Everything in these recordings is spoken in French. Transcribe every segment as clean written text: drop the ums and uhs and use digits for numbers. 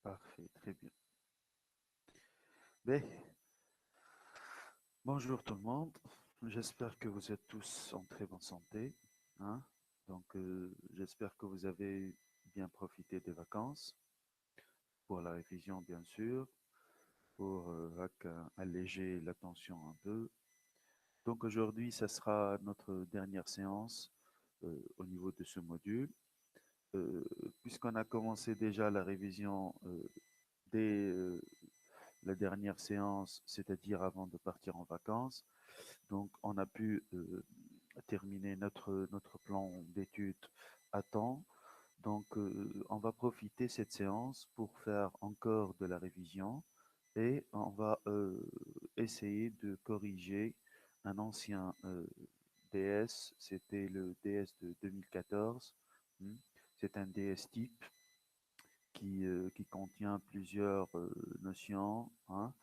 Parfait, très bien. Ben, bonjour tout le monde. J'espère que vous êtes tous en très bonne santé, hein. J'espère que vous avez bien profité des vacances pour la révision, bien sûr, pour alléger la tension un peu. Donc aujourd'hui, ça sera notre dernière séance au niveau de ce module. Euh, Puisqu'on a commencé déjà la révision dès la dernière séance, c'est-à-dire avant de partir en vacances. Donc, on a pu terminer notre plan d'études à temps. On va profiter cette séance pour faire encore de la révision et on va essayer de corriger un ancien DS. C'était le DS de 2014. Hmm. C'est un DS type qui contient plusieurs notions, hein.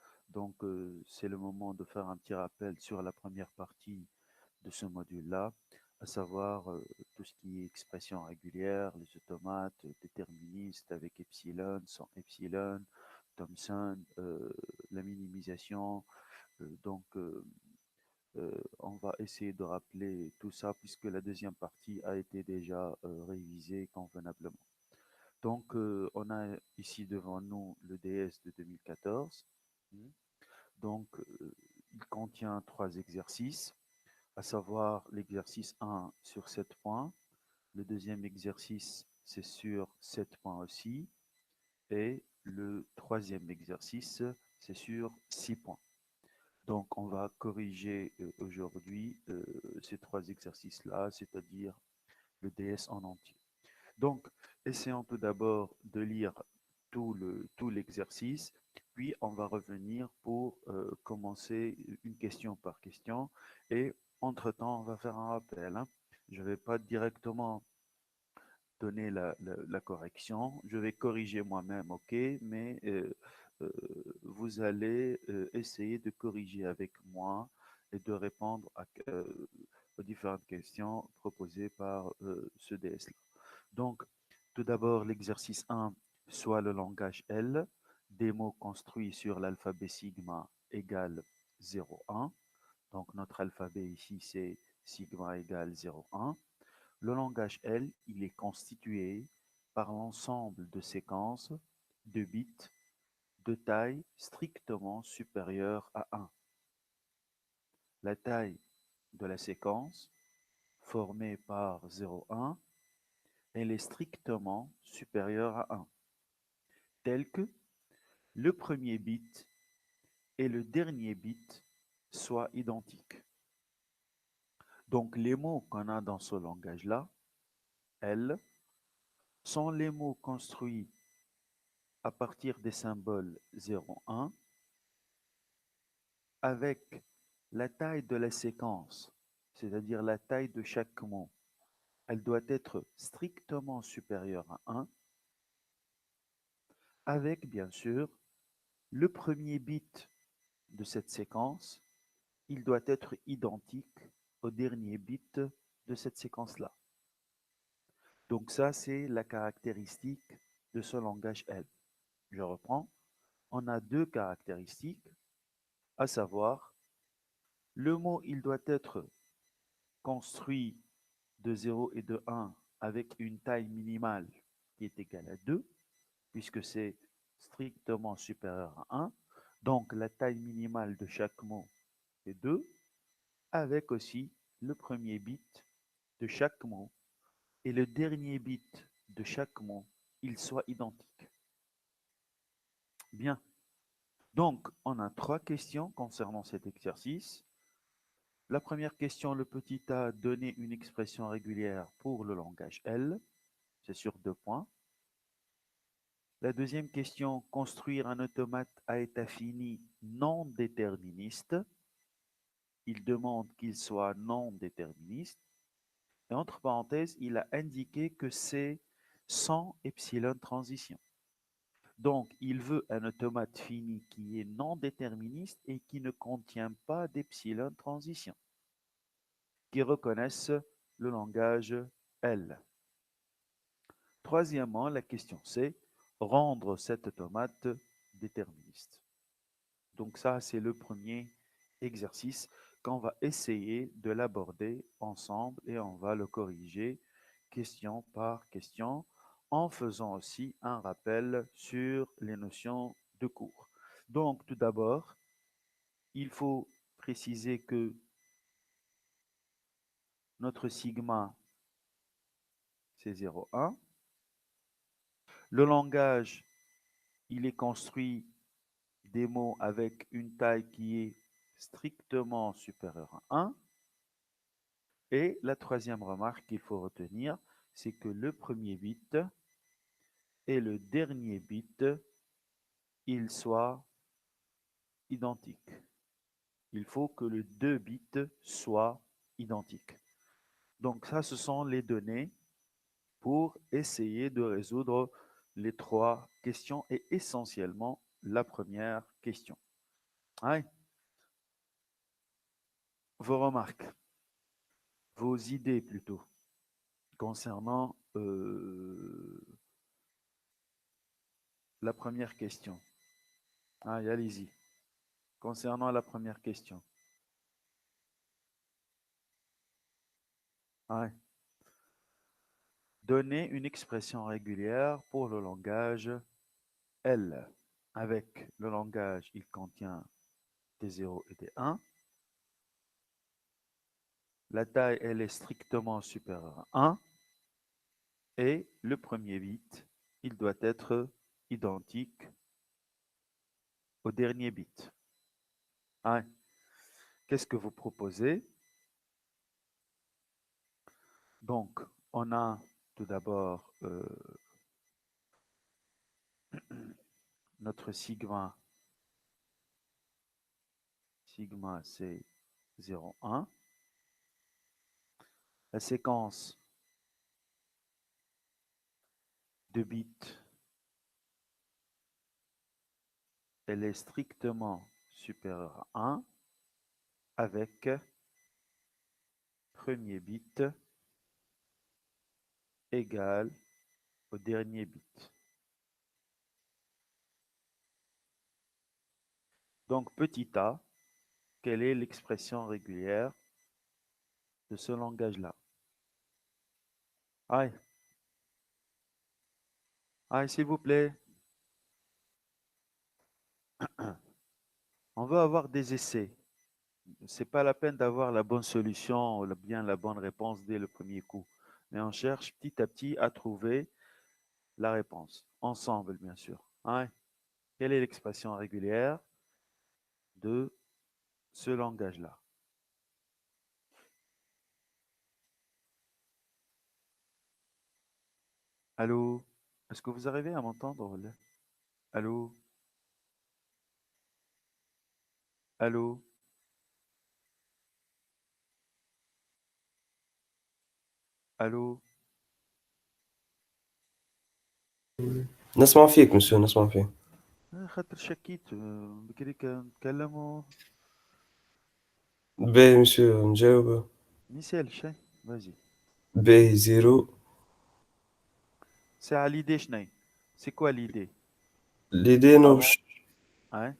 C'est le moment de faire un petit rappel sur la première partie de ce module-là, à savoir tout ce qui est expression régulière, les automates, déterministes avec epsilon, sans epsilon, Thomson, la minimisation. On va essayer de rappeler tout ça puisque la deuxième partie a été déjà révisée convenablement. On a ici devant nous le DS de 2014. Hmm. Donc, il contient trois exercices, à savoir l'exercice 1 sur 7 points. Le deuxième exercice, c'est sur 7 points aussi. Et le troisième exercice, c'est sur 6 points. Donc, on va corriger aujourd'hui ces trois exercices-là, c'est-à-dire le DS en entier. Donc, essayons tout d'abord de lire tout l'exercice, puis on va revenir pour commencer une question par question. Et entre-temps, on va faire un rappel, hein. Je ne vais pas directement donner la correction, je vais corriger moi-même, ok, mais euh, vous allez essayer de corriger avec moi et de répondre aux différentes questions proposées par ce DS-là. Donc, tout d'abord, l'exercice 1, soit le langage L, des mots construits sur l'alphabet sigma égale 0,1. Donc, notre alphabet ici, c'est sigma égale 0,1. Le langage L, il est constitué par l'ensemble de séquences de bits de taille strictement supérieure à 1. La taille de la séquence, formée par 0,1, elle est strictement supérieure à 1, tel que le premier bit et le dernier bit soient identiques. Donc les mots qu'on a dans ce langage-là, L, sont les mots construits à partir des symboles 0, 1, avec la taille de la séquence, c'est-à-dire la taille de chaque mot. Elle doit être strictement supérieure à 1, avec bien sûr le premier bit de cette séquence, il doit être identique au dernier bit de cette séquence-là. Donc ça, c'est la caractéristique de ce langage L. Je reprends. On a deux caractéristiques, à savoir, le mot, il doit être construit de 0 et de 1 avec une taille minimale qui est égale à 2, puisque c'est strictement supérieur à 1. Donc la taille minimale de chaque mot est 2, avec aussi le premier bit de chaque mot et le dernier bit de chaque mot, il soit identique. Bien. Donc, on a trois questions concernant cet exercice. La première question, le petit a donné une expression régulière pour le langage L. C'est sur 2 points. La deuxième question, construire un automate à état fini non déterministe. Il demande qu'il soit non déterministe. Et entre parenthèses, il a indiqué que c'est sans epsilon transition. Donc, il veut un automate fini qui est non déterministe et qui ne contient pas d'epsilon transition, qui reconnaisse le langage L. Troisièmement, la question c'est, rendre cette automate déterministe. Donc ça, c'est le premier exercice qu'on va essayer de l'aborder ensemble et on va le corriger question par question en faisant aussi un rappel sur les notions de cours. Donc tout d'abord, il faut préciser que notre sigma, c'est 0,1. Le langage, il est construit des mots avec une taille qui est strictement supérieure à 1. Et la troisième remarque qu'il faut retenir, c'est que le premier bit et le dernier bit, ils soient identiques. Il faut que les deux bits soient identiques. Donc ça, ce sont les données pour essayer de résoudre les trois questions et essentiellement la première question. Ouais. Vos remarques, vos idées plutôt, concernant la première question. Allez-y. Concernant la première question. Ouais. Donner une expression régulière pour le langage L. Avec le langage, il contient des 0 et des 1. La taille, elle est strictement supérieure à 1. Et le premier bit, il doit être identique au dernier bit. Ouais. Qu'est-ce que vous proposez? Donc, on a tout d'abord notre sigma. Sigma, c'est 0,1. La séquence de bits, elle est strictement supérieure à 1 avec premier bit égal au dernier bit. Donc, petit a, quelle est l'expression régulière de ce langage-là? Aïe, aïe, s'il vous plaît. On veut avoir des essais. C'est pas la peine d'avoir la bonne solution ou bien la bonne réponse dès le premier coup. Mais on cherche petit à petit à trouver la réponse. Ensemble, bien sûr. Aïe. Quelle est l'expression régulière de ce langage-là? Allô? Est-ce que vous arrivez à m'entendre? Allô? Allô? Allô? نسمع فيك مسيو نسمع فيك. خاطر شكيت بكري نتكلموا. باهي مسيو نجاوب. Michel, شيء vas-y. باهي زيرو. C'est à l'idée شنو؟ C'est quoi l'idée? ليدي انه Avant, باش hein?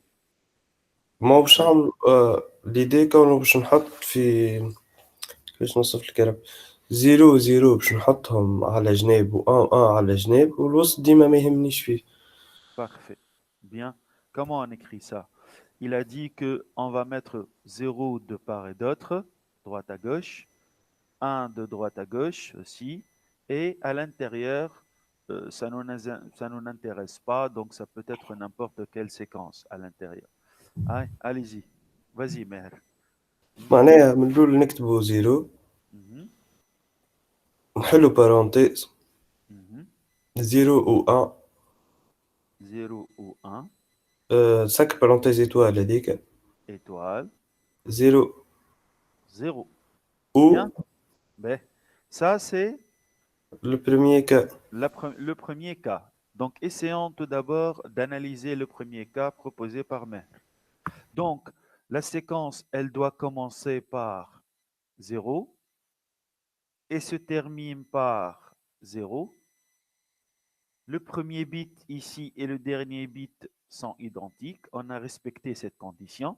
ما باش Vas-y. نعمل ليدي كونه باش نحط في كيفاش نوصف الكلام. زيرو زيرو باش نحطهم على جناب وان على جناب والوسط ديما ما يهمنيش فيه. Parfait. Bien. Comment on écrit ça? Il a dit que on va mettre 0 de part et d'autre, droite à gauche, 1 de droite à gauche aussi, et à l'intérieur, ça nous n'intéresse pas, donc ça peut être n'importe quelle séquence à l'intérieur. Allez-y. Vas-y, Meher. Mhm, معناها من الأول نكتبو زيرو، mhm, نحلو بارونتيز mhm. زيرو و ان. 0 ou 1, سك بارونتيز إيتوال هاذيك. étoile, زيرو 0. و Bien. Ben, ça, c'est لو بروميير كا. le premier cas. Donc, essayons tout d'abord d'analyser le premier cas proposé par Meher. Donc, la séquence, elle doit commencer par 0 et se termine par 0. Le premier bit ici et le dernier bit sont identiques. On a respecté cette condition.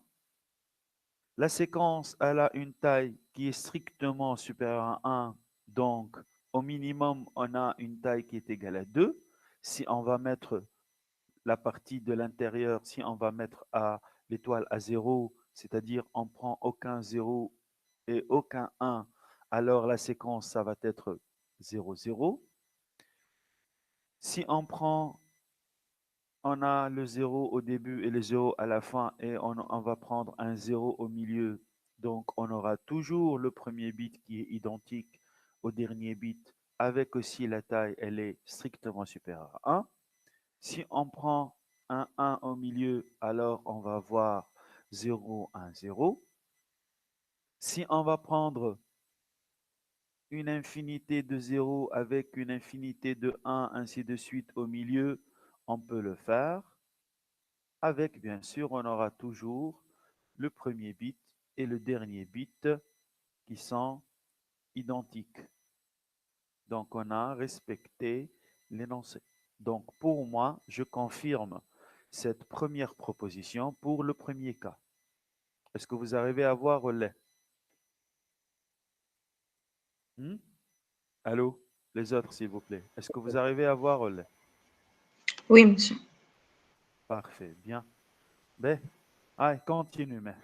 La séquence, elle a une taille qui est strictement supérieure à 1. Donc, au minimum, on a une taille qui est égale à 2. Si on va mettre la partie de l'intérieur, si on va mettre l'étoile à 0, c'est-à-dire on prend aucun 0 et aucun 1, alors la séquence, ça va être 0, 0. Si on a le 0 au début et le 0 à la fin et on va prendre un 0 au milieu, donc on aura toujours le premier bit qui est identique au dernier bit avec aussi la taille, elle est strictement supérieure à 1. Si on prend un 1 au milieu, alors on va voir 0, 1, 0. Si on va prendre une infinité de 0 avec une infinité de 1, ainsi de suite au milieu, on peut le faire. Avec, bien sûr, on aura toujours le premier bit et le dernier bit qui sont identiques. Donc, on a respecté l'énoncé. Donc, pour moi, je confirme cette première proposition pour le premier cas. Est-ce que vous arrivez à voir relais? Allô? Les autres, s'il vous plaît. Est-ce que vous arrivez à voir relais? Oui, monsieur. Parfait, bien. Ben, allez, continue, mais.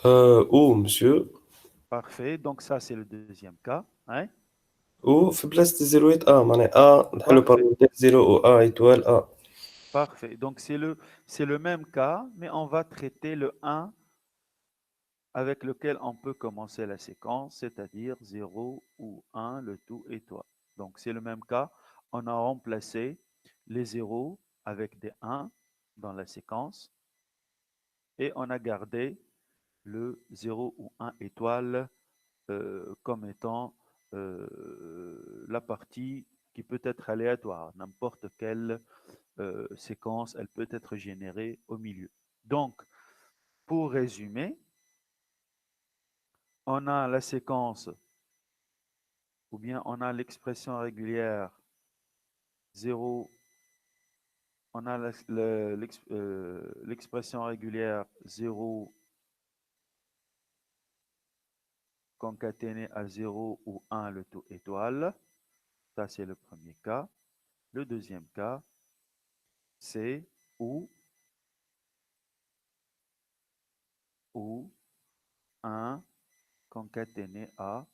او monsieur. Parfait, donc ça, c'est le deuxième cas. Hein? وفي بلاصة الزيروات معناها نحلو Parfait, بارامتر زيرو و ايتوال parfait. Donc, c'est le même cas, mais on va traiter le 1 avec lequel on peut commencer la séquence, c'est-à-dire 0 ou 1, le tout étoile. Donc, c'est le même cas. On a remplacé les 0 avec des 1 dans la séquence et on a gardé le 0 ou 1 étoile comme étant la partie qui peut être aléatoire. N'importe quelle séquence, elle peut être générée au milieu. Donc, pour résumer, on a la séquence ou bien on a l'expression régulière 0, on a l'expression régulière 0 concaténé à 0 ou 1 le tout étoile. Ça, c'est le premier cas. Le deuxième cas, c'est où 1 concaténé à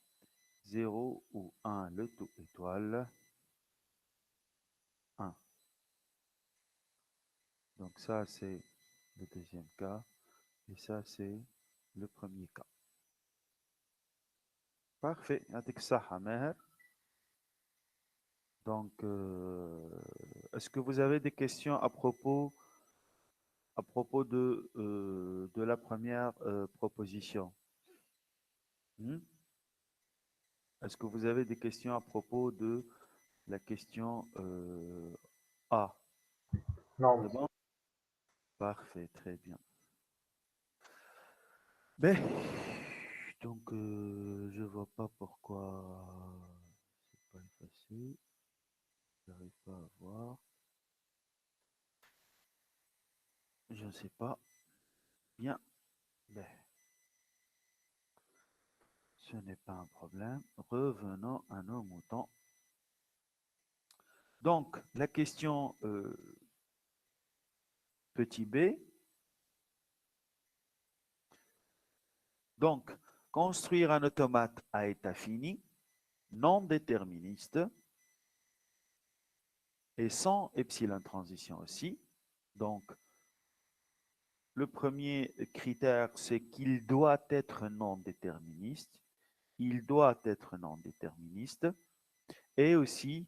0 ou 1 le tout étoile 1. Donc ça, c'est le deuxième cas. Et ça, c'est le premier cas. Parfait. يعطيك الصحة ماهر. Donc, est-ce que vous avez des questions à propos de la première proposition? Est-ce que vous avez des questions à propos de la question A? Non. C'est bon? Parfait, très bien. Ben, donc, je vois pas pourquoi c'est pas effacé. J'arrive pas à voir. Je ne sais pas. Bien. Ben, ce n'est pas un problème. Revenons à nos moutons. Donc, la question petit b. Donc, construire un automate à état fini, non déterministe, et sans epsilon transition aussi. Donc, le premier critère, c'est qu'il doit être non déterministe. Il doit être non déterministe. Et aussi,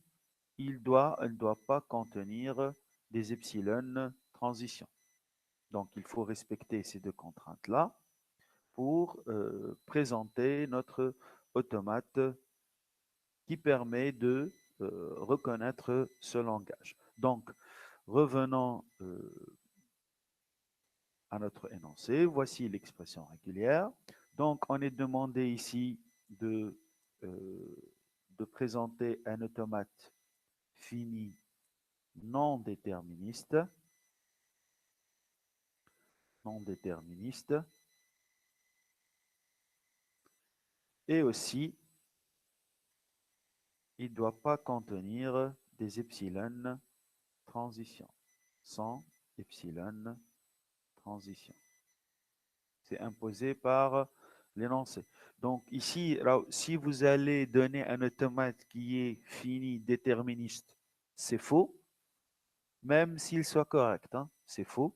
il ne doit pas contenir des epsilon transitions. Donc, il faut respecter ces deux contraintes-là pour présenter notre automate qui permet de reconnaître ce langage. Donc, revenons à notre énoncé. Voici l'expression régulière. Donc, on est demandé ici de présenter un automate fini non déterministe, et aussi il ne doit pas contenir des epsilon transition, sans epsilon transition. C'est imposé par l'énoncé. Donc ici, si vous allez donner un automate qui est fini déterministe, c'est faux, même s'il soit correct, hein, c'est faux.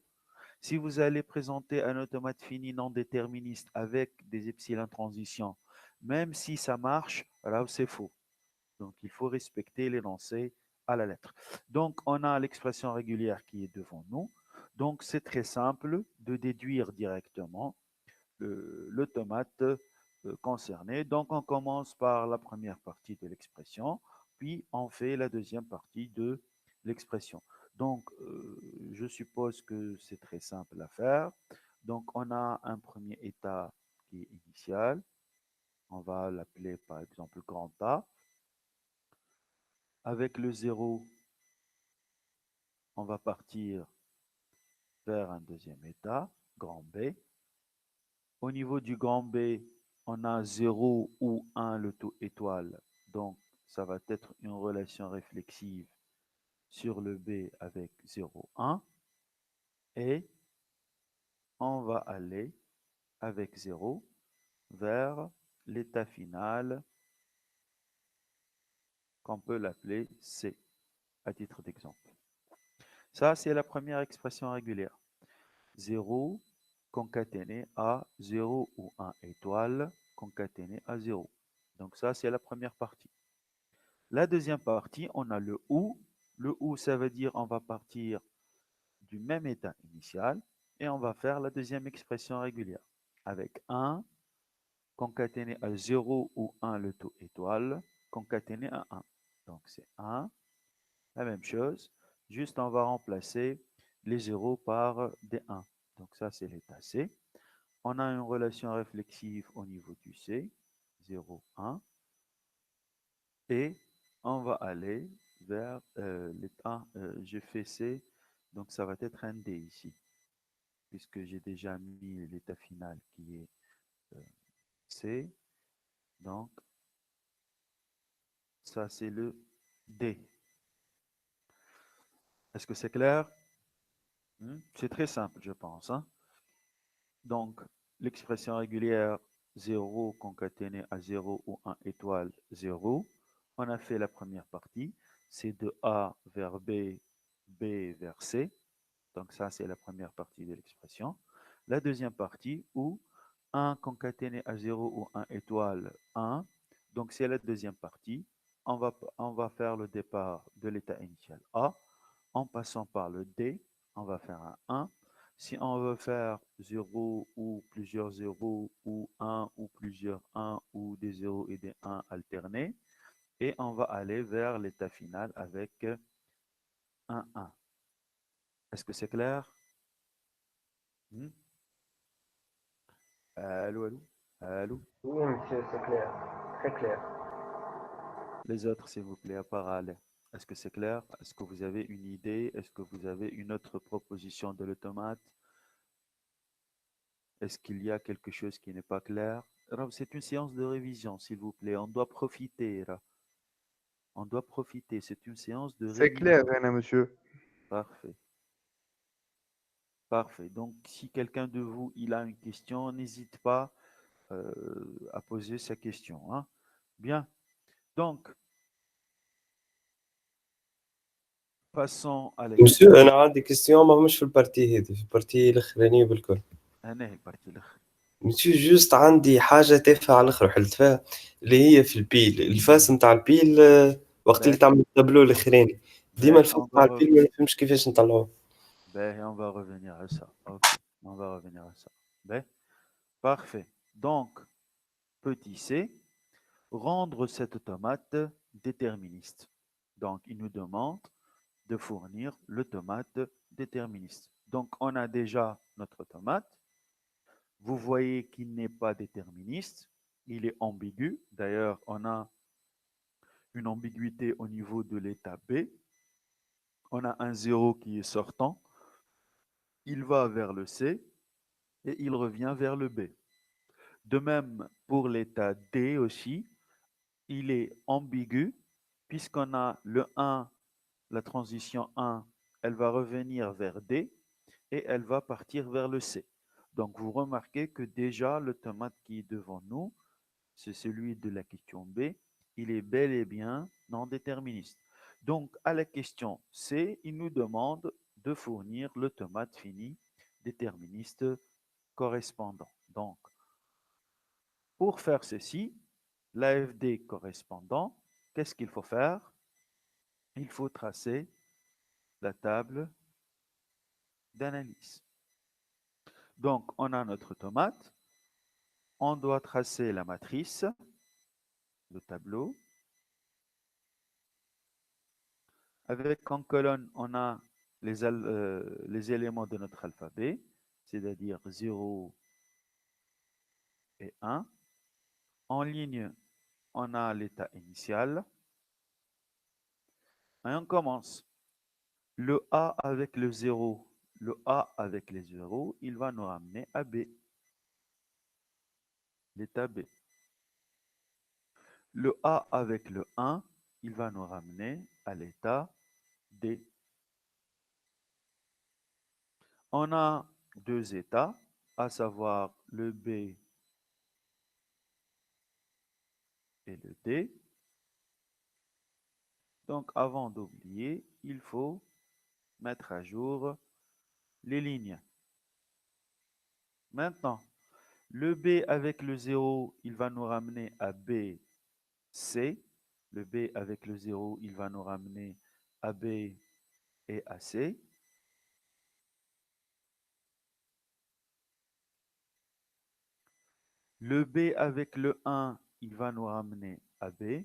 Si vous allez présenter un automate fini non déterministe avec des epsilon transitions, même si ça marche, alors c'est faux. Donc il faut respecter l'énoncé à la lettre. Donc on a l'expression régulière qui est devant nous. Donc c'est très simple de déduire directement l'automate concerné. Donc on commence par la première partie de l'expression, puis on fait la deuxième partie de l'expression. Donc je suppose que c'est très simple à faire. Donc on a un premier état qui est initial. On va l'appeler par exemple grand A. Avec le 0, on va partir vers un deuxième état, grand B. Au niveau du grand B, on a 0 ou 1 le taux étoile. Donc, ça va être une relation réflexive sur le B avec 0, 1. Et on va aller avec 0 vers l'état final qu'on peut l'appeler C, à titre d'exemple. Ça, c'est la première expression régulière. 0 concaténé à 0 ou 1 étoile concaténé à 0. Donc ça, c'est la première partie. La deuxième partie, on a le OU. Le OU, ça veut dire on va partir du même état initial et on va faire la deuxième expression régulière avec 1 concaténé à 0 ou 1 le taux étoile concaténé à 1. Donc c'est 1, la même chose, juste on va remplacer les 0 par des 1. Donc ça, c'est l'état C. On a une relation réflexive au niveau du C, 0, 1. Et on va aller vers l'état, j'ai fait C, donc ça va être un D ici, puisque j'ai déjà mis l'état final qui est C. Donc, ça c'est le D. Est-ce que c'est clair? C'est très simple, je pense, hein? Donc, l'expression régulière 0 concaténé à 0 ou 1 étoile 0. On a fait la première partie. C'est de A vers B, B vers C. Donc ça, c'est la première partie de l'expression. La deuxième partie où 1 concaténé à 0 ou 1 étoile 1. Donc c'est la deuxième partie. On va faire le départ de l'état initial A. En passant par le D, on va faire un 1. Si on veut faire 0 ou plusieurs 0 ou 1 ou plusieurs 1 ou des 0 et des 1 alternés, et on va aller vers l'état final avec un 1. Est-ce que c'est clair? Hmm? Allô, allô, allô? Oui, monsieur, c'est clair. Très clair. Les autres, s'il vous plaît, à part Ale. Est-ce que c'est clair? Est-ce que vous avez une idée? Est-ce que vous avez une autre proposition de l'automate? Est-ce qu'il y a quelque chose qui n'est pas clair? C'est une séance de révision, s'il vous plaît. On doit profiter. On doit profiter. C'est une séance de C'est clair, révision. René, monsieur. Parfait. Parfait. Donc, si quelqu'un de vous il a une question, n'hésite pas à poser sa question, hein. Bien. Donc, passons à مسيو l'expression. انا عندي كيستيون ماهمش في البارتي هذه، في البارتي الاخرانيه بالكل. أنا هي البارتي الأخرى. مسيو جوست عندي حاجه تافهه على الاخر حلت فيها، اللي هي في البيل الفاس نتاع البيل. وقت اللي Ben, تعمل التابلو الاخراني ديما ben, الفاس on va نتاع البيل ما revenir. نفهمش كيفاش نطلعوه. Ben, on va revenir à ça. Ok, on va revenir à ça. Ben, parfait. Donc, petit c, rendre cet automate déterministe. Donc, il nous demande de fournir l'automate déterministe. Donc, on a déjà notre automate. Vous voyez qu'il n'est pas déterministe. Il est ambigu. D'ailleurs, on a une ambiguïté au niveau de l'état B. On a un 0 qui est sortant, il va vers le C et il revient vers le B. De même pour l'état D aussi, il est ambigu puisqu'on a le 1, la transition 1, elle va revenir vers D et elle va partir vers le C. Donc vous remarquez que déjà l'automate qui est devant nous, c'est celui de la question B, il est bel et bien non déterministe. Donc à la question C, il nous demande de fournir l'automate fini déterministe correspondant. Donc pour faire ceci, l'AFD correspondant, qu'est-ce qu'il faut faire? Il faut tracer la table d'analyse. Donc, on a notre automate. On doit tracer la matrice, le tableau. Avec en colonne, on a les éléments de notre alphabet, c'est-à-dire 0 et 1. En ligne, on a l'état initial. Et on commence. Le A avec le 0, le A avec les 0, il va nous ramener à B, l'état B. Le A avec le 1, il va nous ramener à l'état D. On a deux états, à savoir le B et le D. Donc avant d'oublier, il faut mettre à jour les lignes. Maintenant, le B avec le 0, il va nous ramener à B, C. Le B avec le 0, il va nous ramener à B et à C. Le B avec le 1, il va nous ramener à B.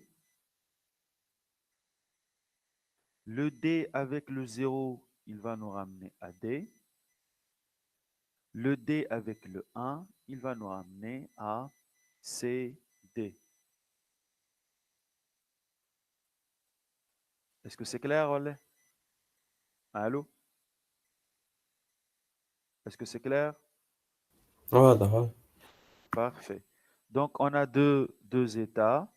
Le D avec le 0, il va nous ramener à D. Le D avec le 1, il va nous ramener à C, D. Est-ce que c'est clair, Olé? Allô? Est-ce que c'est clair? واضح آه. Parfait. Donc, on a deux états.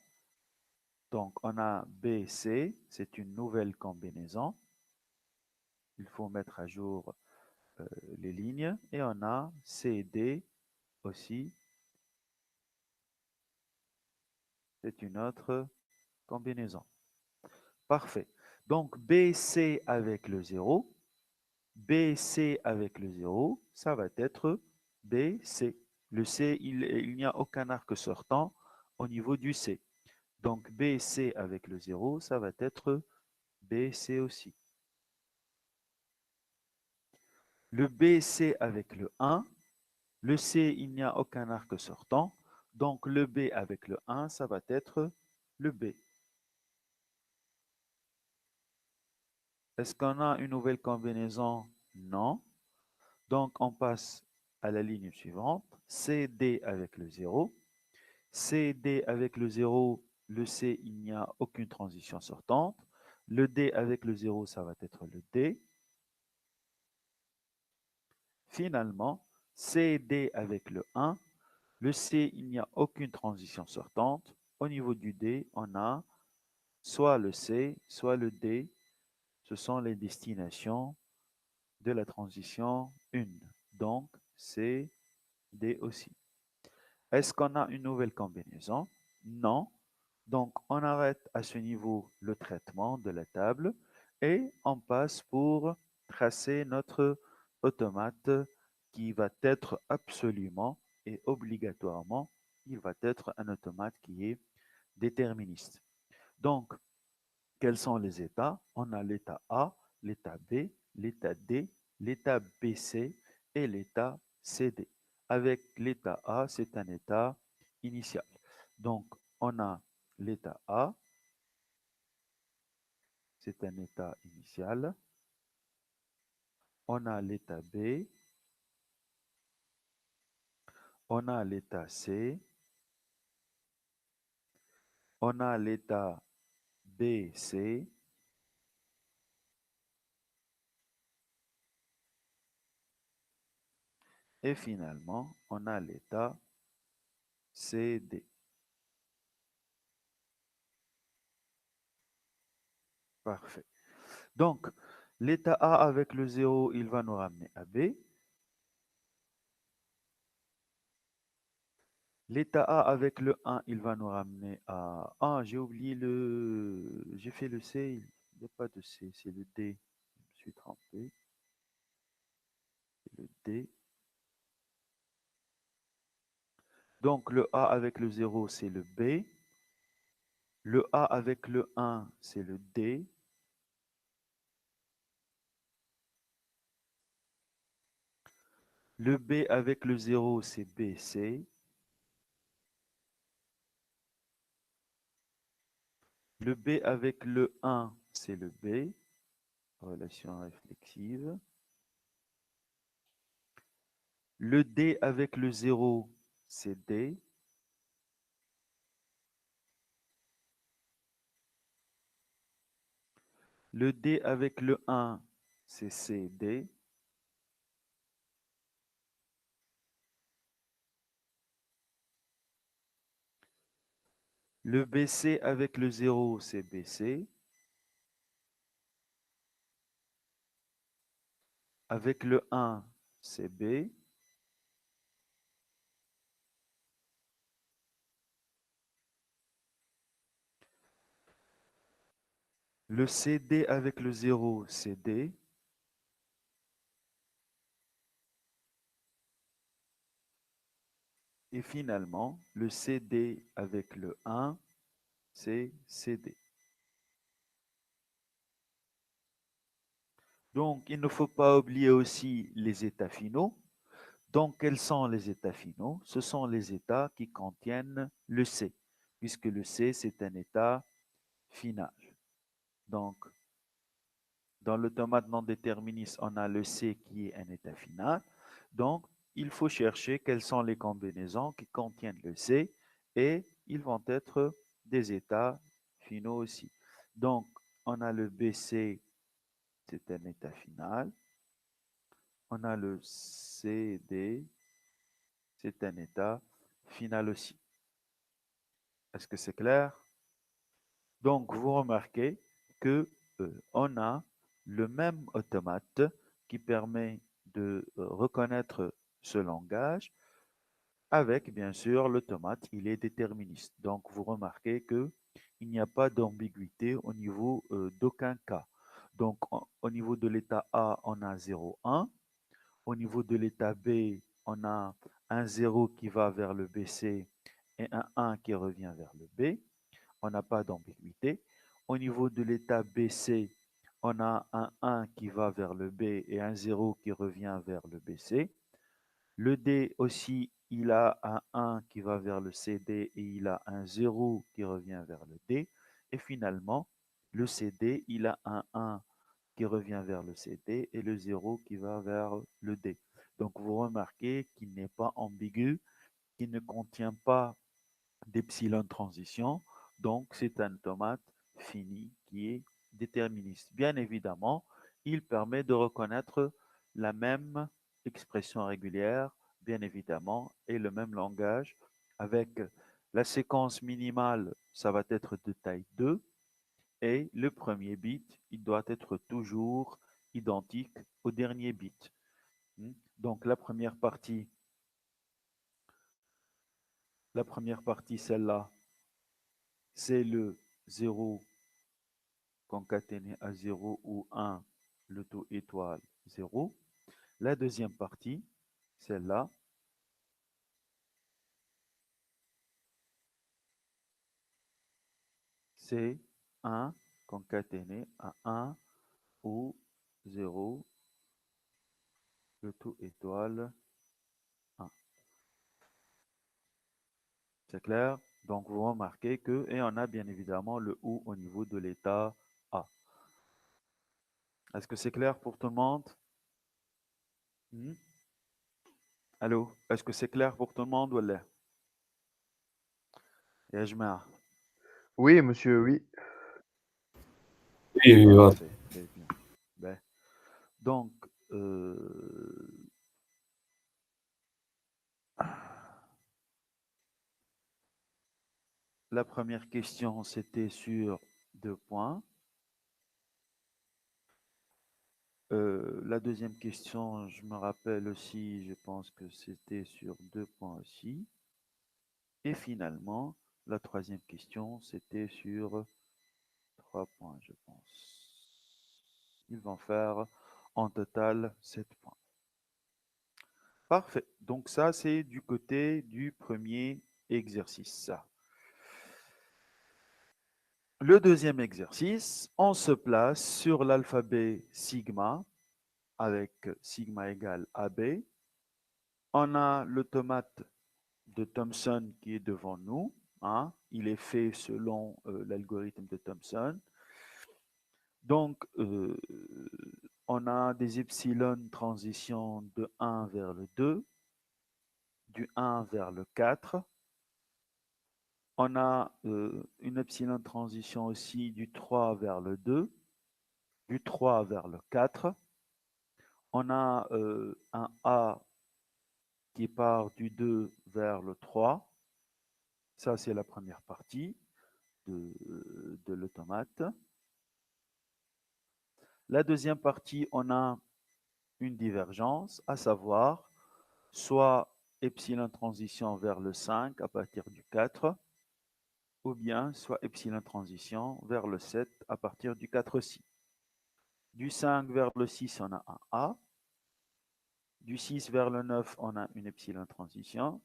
Donc, on a B, C, c'est une nouvelle combinaison. Il faut mettre à jour les lignes. Et on a C, D aussi, c'est une autre combinaison. Parfait. Donc, BC avec le 0, BC avec le 0, ça va être BC. Le C, il n'y a aucun arc sortant au niveau du C. Donc, BC avec le 0, ça va être BC aussi. Le BC avec le 1, le C, il n'y a aucun arc sortant. Donc, le B avec le 1, ça va être le B. Est-ce qu'on a une nouvelle combinaison? Non. Donc, on passe à la ligne suivante. CD avec le 0. CD avec le 0, le C, il n'y a aucune transition sortante. Le D avec le 0, ça va être le D. Finalement, CD avec le 1, le C, il n'y a aucune transition sortante. Au niveau du D, on a soit le C, soit le D. Ce sont les destinations de la transition 1. Donc, C, D aussi. Est-ce qu'on a une nouvelle combinaison? Non. Donc, on arrête à ce niveau le traitement de la table et on passe pour tracer notre automate qui va être absolument et obligatoirement, il va être un automate qui est déterministe. Donc, quels sont les états? On a l'état A, l'état B, l'état D, l'état BC et l'état CD. Avec l'état A, c'est un état initial. Donc, on a l'état A, c'est un état initial. On a l'état B, on a l'état C, on a l'état BC. Et finalement, on a l'état CD. Parfait. Donc, l'état A avec le 0, il va nous ramener à B. L'état A avec le 1, il va nous ramener à... Ah, j'ai oublié le... J'ai fait le C, il n'y a pas de C, c'est le D. Je me suis trompé. C'est le D. Donc, le A avec le 0, c'est le B. Le A avec le 1, c'est le D. Le B avec le 0, c'est BC. Le B avec le 1, c'est le B. Relation réflexive. Le D avec le 0, c'est D. Le D avec le 1, c'est CD. Le BC avec le 0, c'est BC. Avec le 1, c'est B. Le CD avec le 0, c'est D. Et finalement, le CD avec le 1, c'est CD. Donc, il ne faut pas oublier aussi les états finaux. Donc, quels sont les états finaux? Ce sont les états qui contiennent le C, puisque le C, c'est un état final. Donc, dans l'automate non déterministe, on a le C qui est un état final. Donc, il faut chercher quelles sont les combinaisons qui contiennent le C et ils vont être des états finaux aussi. Donc, on a le BC, c'est un état final. On a le CD, c'est un état final aussi. Est-ce que c'est clair? Donc, vous remarquez que on a le même automate qui permet de reconnaître ce langage avec, bien sûr, l'automate, il est déterministe. Donc, vous remarquez que il n'y a pas d'ambiguïté au niveau d'aucun cas. Donc, au niveau de l'état A, on a 0, 1. Au niveau de l'état B, on a un 0 qui va vers le BC et un 1 qui revient vers le B. On n'a pas d'ambiguïté. Au niveau de l'état BC, on a un 1 qui va vers le B et un 0 qui revient vers le BC. Le D aussi, il a un 1 qui va vers le CD et il a un 0 qui revient vers le D. Et finalement, le CD, il a un 1 qui revient vers le CD et le 0 qui va vers le D. Donc vous remarquez qu'il n'est pas ambigu, qu'il ne contient pas d'epsilon transition. Donc c'est un automate fini qui est déterministe. Bien évidemment, il permet de reconnaître la même expression régulière, bien évidemment, et le même langage avec la séquence minimale, ça va être de taille 2, et le premier bit, il doit être toujours identique au dernier bit. Donc la première partie, celle-là, c'est le 0 concaténé à 0 ou 1, le taux étoile 0. La deuxième partie, celle-là, c'est 1 concaténé à 1 ou 0, le taux étoile 1. C'est clair? Donc vous remarquez que, et on a bien évidemment le OU au niveau de l'état A. Est-ce que c'est clair pour tout le monde? Hmm? Allô? Est-ce que c'est clair pour tout le monde ou là? يا جماعة Oui, monsieur, oui. Oui, oui, Parfait, très bien. Ben, donc, la première question, c'était sur 2 points. La deuxième question, je me rappelle aussi, je pense que c'était sur 2 points aussi. Et finalement, la troisième question, c'était sur 3 points, je pense. Ils vont faire en total 7 points. Parfait. Donc ça, c'est du côté du premier exercice. Le deuxième exercice, on se place sur l'alphabet sigma avec sigma égale AB. On a le tomate de Thomson qui est devant nous. Hein. Il est fait selon l'algorithme de Thomson. Donc, on a des epsilon transition de 1 vers le 2, du 1 vers le 4. On a une epsilon transition aussi du 3 vers le 2, du 3 vers le 4. On a un A qui part du 2 vers le 3. Ça, c'est la première partie de l'automate. La deuxième partie, on a une divergence, à savoir soit epsilon transition vers le 5 à partir du 4, ou bien soit epsilon transition vers le 7 à partir du 4 aussi. Du 5 vers le 6, on a un A. Du 6 vers le 9, on a une epsilon transition.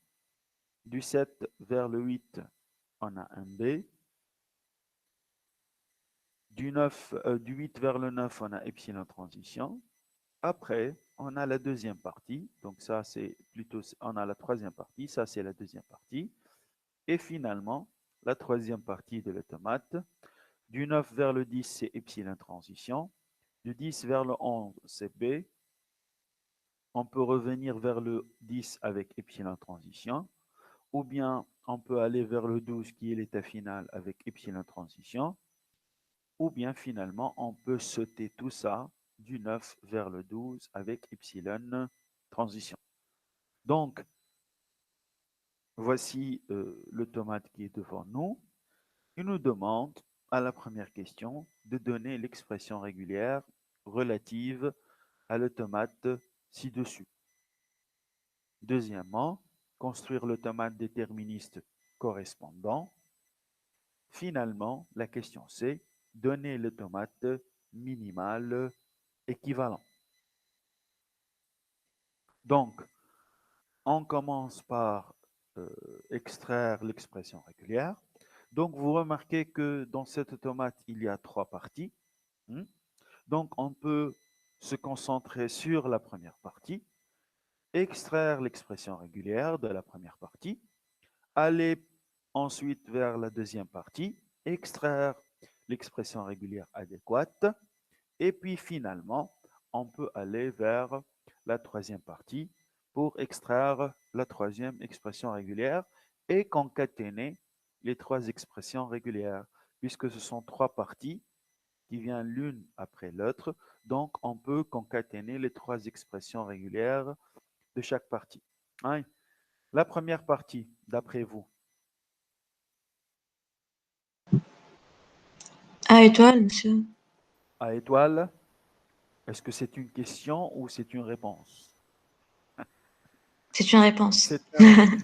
Du 7 vers le 8, on a un B. Du 8 vers le 9, on a epsilon transition. Après, on a la deuxième partie. Donc ça, c'est plutôt, on a la troisième partie. Ça, c'est la deuxième partie. Et finalement, la troisième partie de l'automate. Du 9 vers le 10, c'est epsilon transition. Du 10 vers le 11, c'est B. On peut revenir vers le 10 avec epsilon transition. Ou bien, on peut aller vers le 12 qui est l'état final avec epsilon transition. Ou bien, finalement, on peut sauter tout ça du 9 vers le 12 avec epsilon transition. Donc, voici l'automate qui est devant nous. Il nous demande, à la première question, de donner l'expression régulière relative à l'automate ci-dessus. Deuxièmement, construire l'automate déterministe correspondant. Finalement, la question c'est donner l'automate minimal équivalent. Donc, on commence par extraire l'expression régulière. Donc, vous remarquez que dans cet automate, il y a 3 parties. Donc, on peut se concentrer sur la première partie, extraire l'expression régulière de la première partie, aller ensuite vers la deuxième partie, extraire l'expression régulière adéquate, et puis finalement, on peut aller vers la troisième partie pour extraire la troisième expression régulière et concaténer les 3 expressions régulières, puisque ce sont 3 parties qui viennent l'une après l'autre. Donc, on peut concaténer les 3 expressions régulières de chaque partie. Hein? La première partie, d'après vous, A étoile, monsieur. A étoile, est-ce que c'est une question ou c'est une réponse? C'est une réponse.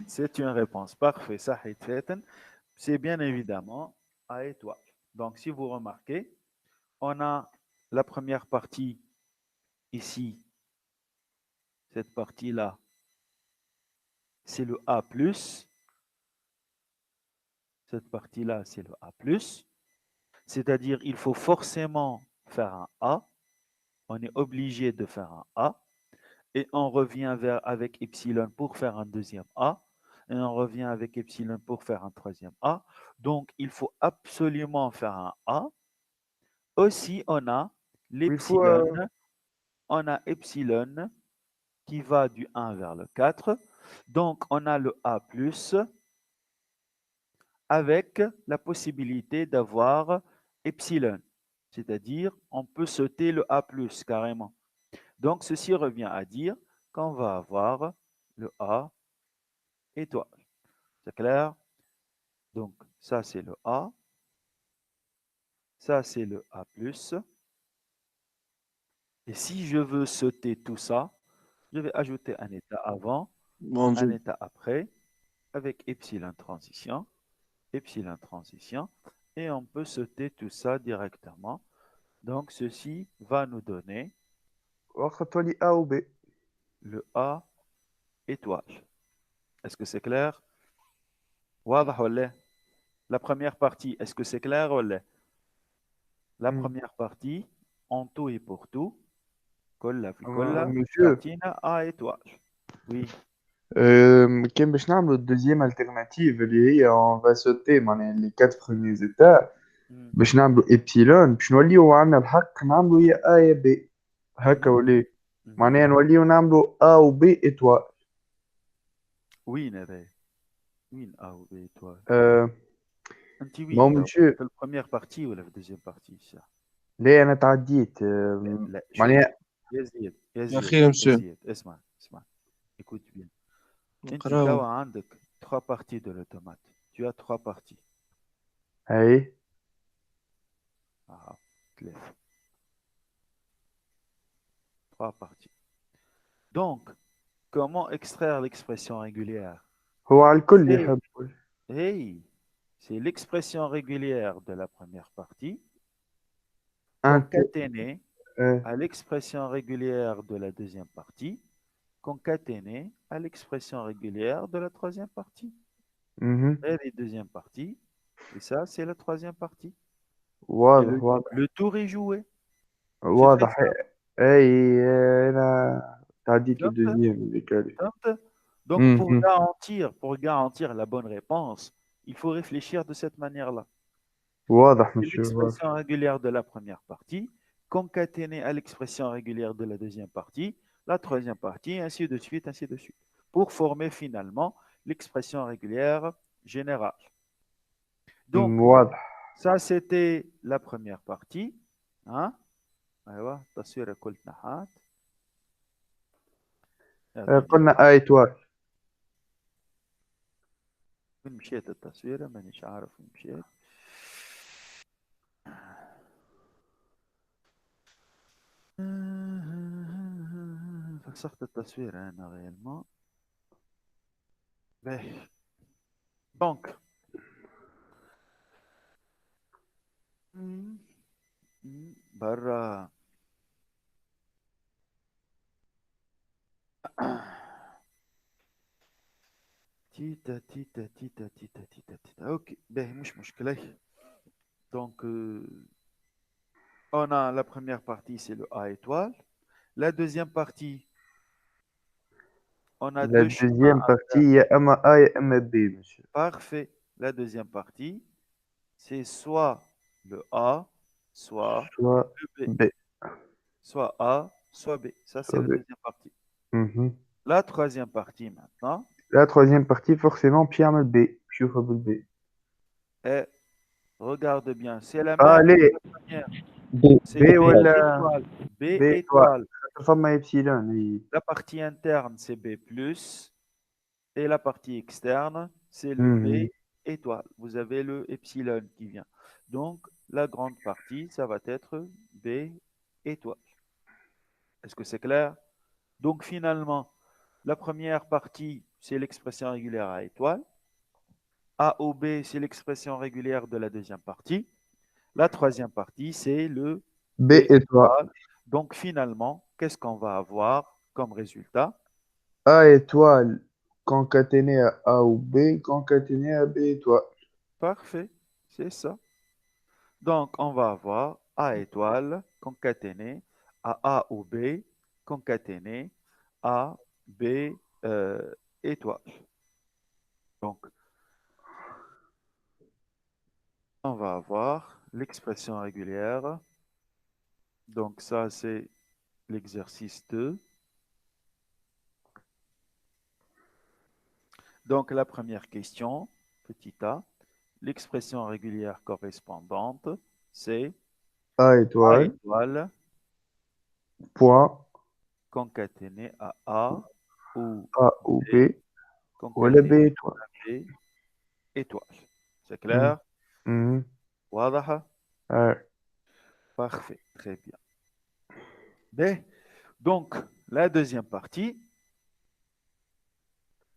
C'est une réponse. Parfait. C'est bien évidemment A étoile. Donc, si vous remarquez, on a la première partie ici, cette partie-là, c'est le A+. Cette partie-là, c'est le A+. C'est-à-dire, il faut forcément faire un A. On est obligé de faire un A. Et on revient avec epsilon pour faire un deuxième A. Et on revient avec epsilon pour faire un troisième A. Donc, il faut absolument faire un A. Aussi, on a Il faut, l'epsilon. On a epsilon qui va du 1 vers le 4. Donc, on a le A+, avec la possibilité d'avoir epsilon. C'est-à-dire, on peut sauter le A+, carrément. Donc, ceci revient à dire qu'on va avoir le A étoile. C'est clair? Donc, ça, c'est le A. Ça, c'est le A+. Et si je veux sauter tout ça, je vais ajouter un état avant, un موجود. état après, avec epsilon transition, et on peut sauter tout ça directement. Donc, ceci va nous donner واخا تولي A و B. le A étoile. Est-ce que c'est clair? واضح ولا؟ La première partie, est-ce que c'est clair ولا؟ La première partie, en tout et pour tout, كلها في كلها Monsieur, تعطينا A étoile. Oui. كان باش نعملوا الدوزيام التيرناتيف اللي هي on va sauter معناها les 4 premiers états Hmm. باش نعملوا إبسيلون باش نوليو عندنا الحق نعملوا يا A يا B هكا ولي معناها نوليو نعملوا A و B إتوال. وين هذا؟ وين A و B étoile؟ انت ما هو وين تو؟ monsieur في البروميير بارتي ولا في الدوزيام بارتي؟ لا أنا تعديت لا شوف معناها يا زياد يا زياد أخيرا يا مسيو زياد اسمع اسمع écoute bien. انت نقراو توا عندك 3 parties de l'automate. Tu as 3 parties. أي Ah, clair. 3 parties. Donc, comment extraire l'expression régulière? هو على الكل C'est يحب hey, c'est l'expression régulière de la première partie أنت concaténée à l'expression régulière de la deuxième partie, concaténée à l'expression régulière de la troisième partie. Et les deuxième partie, et ça, c'est la troisième partie. Et واضح واضح le tour est joué. C'est très واضح simple. أي أنا تعديت Top, الدوزيام اللي كان top. Donc, pour garantir la bonne réponse, il faut réfléchir de cette manière-là. واضح C'est monsieur واضح. l'expression régulière de la première partie, concaténée à l'expression régulière de la deuxième partie, la troisième partie, ainsi de suite, pour former finalement l'expression régulière générale. Donc, واضح ça, c'était la première partie. Hein? أيوة التصوير كل نحات. قلنا A إتوال وين مشيت التصويرة؟ مانيش عارف وين مشيت. فسخت التصوير أنا réellement. Donc, برا تيتا تيتا تيتا تيتا تيتا تيتا اوكي باهي مش مشكلة. Donc on a la première partie c'est le A étoile. La deuxième partie on a La deux chemins deuxième à partie faire. يا أما A يا أما B monsieur. Parfait. La deuxième partie c'est soit le A soit Soit le B. B. Soit A soit B. Ça c'est Soit la B. deuxième partie. Mhm. La troisième partie maintenant. La troisième partie forcément باش يعمل B باش يوفى بالB. Et regarde bien, c'est la même que allez la première. B C'est B B ولا étoile. B B étoile. فما إبسيلون هي. La partie interne, c'est B+, et la partie externe, c'est le Mhm. B étoile. Vous avez le epsilon qui vient. Donc, la grande partie, ça va être B étoile. Est-ce que c'est clair? Donc, finalement, la première partie, c'est l'expression régulière à étoile. A ou B, c'est l'expression régulière de la deuxième partie. La troisième partie, c'est le B B étoile. étoile. Donc, finalement, qu'est-ce qu'on va avoir comme résultat? A étoile concaténé à A ou B concaténé à B étoile. Parfait, c'est ça. Donc, on va avoir A étoile concaténé à A ou B concaténé à B étoile. Donc, on va avoir l'expression régulière. Donc, ça, c'est l'exercice 2. Donc, la première question, petit a, l'expression régulière correspondante, c'est A A étoile, étoile point concaténé à A ou A ou B B, ولا B concaténé étoile. à B étoile. C'est مم. clair? مم. واضح? آه. Parfait, très bien. Ben, donc, la deuxième partie,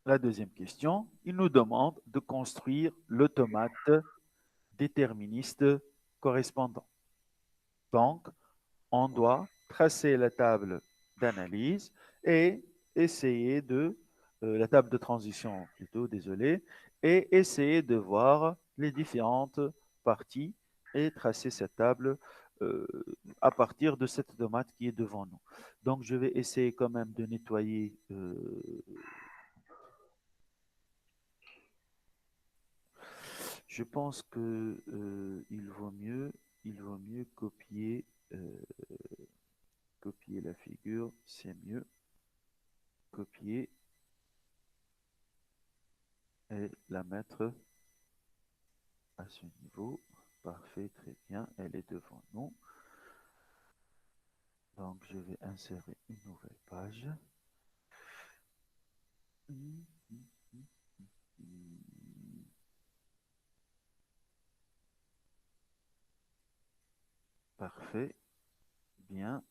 la deuxième question, il nous demande de construire l'automate déterministe correspondant. Donc, on doit tracer la table d'analyse et essayer la table de transition plutôt, désolé, et essayer de voir les différentes parties et tracer cette table euh, à partir de cette automate qui est devant nous. Donc, je vais essayer quand même de nettoyer. Je pense que il vaut mieux euh, copier la figure, c'est mieux. Copier et la mettre à ce niveau. Parfait, très bien, elle est devant nous. Donc, je vais insérer une nouvelle page. Parfait, bien.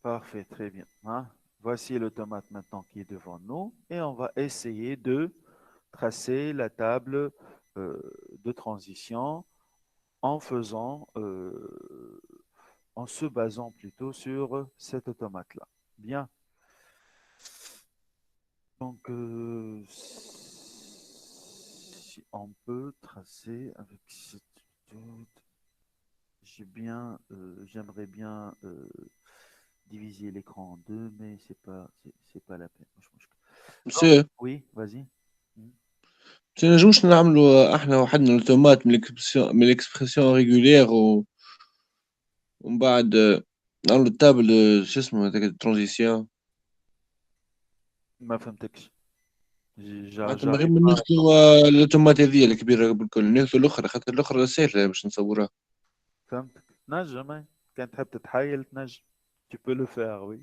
Parfait, très bien. Hein. Voici l'automate maintenant qui est devant nous et on va essayer de tracer la table de transition en en se basant plutôt sur cet automate-là. Bien. Donc, si on peut tracer avec cette méthode, j'aimerais bien diviser l'écran en deux, mais c'est pas la peine. Donc, مساء oui, vas-y. ما نجموش نعملوا احنا وحدنا الاوتومات من الاكسبرسيون ريغولير ومن بعد نعملوا التابل شو اسمه هذاك الترانزيسيون ما فهمتكش. معناتها من غير j'arrive ما pas. ناخذوا الاوتومات هذه الكبيره بالكل ناخذوا الاخرى خاطر الاخرى سهله باش نصورها. فهمتك. نجم أي. كان تحب تتحايل تنجم. Tu peux le faire, oui.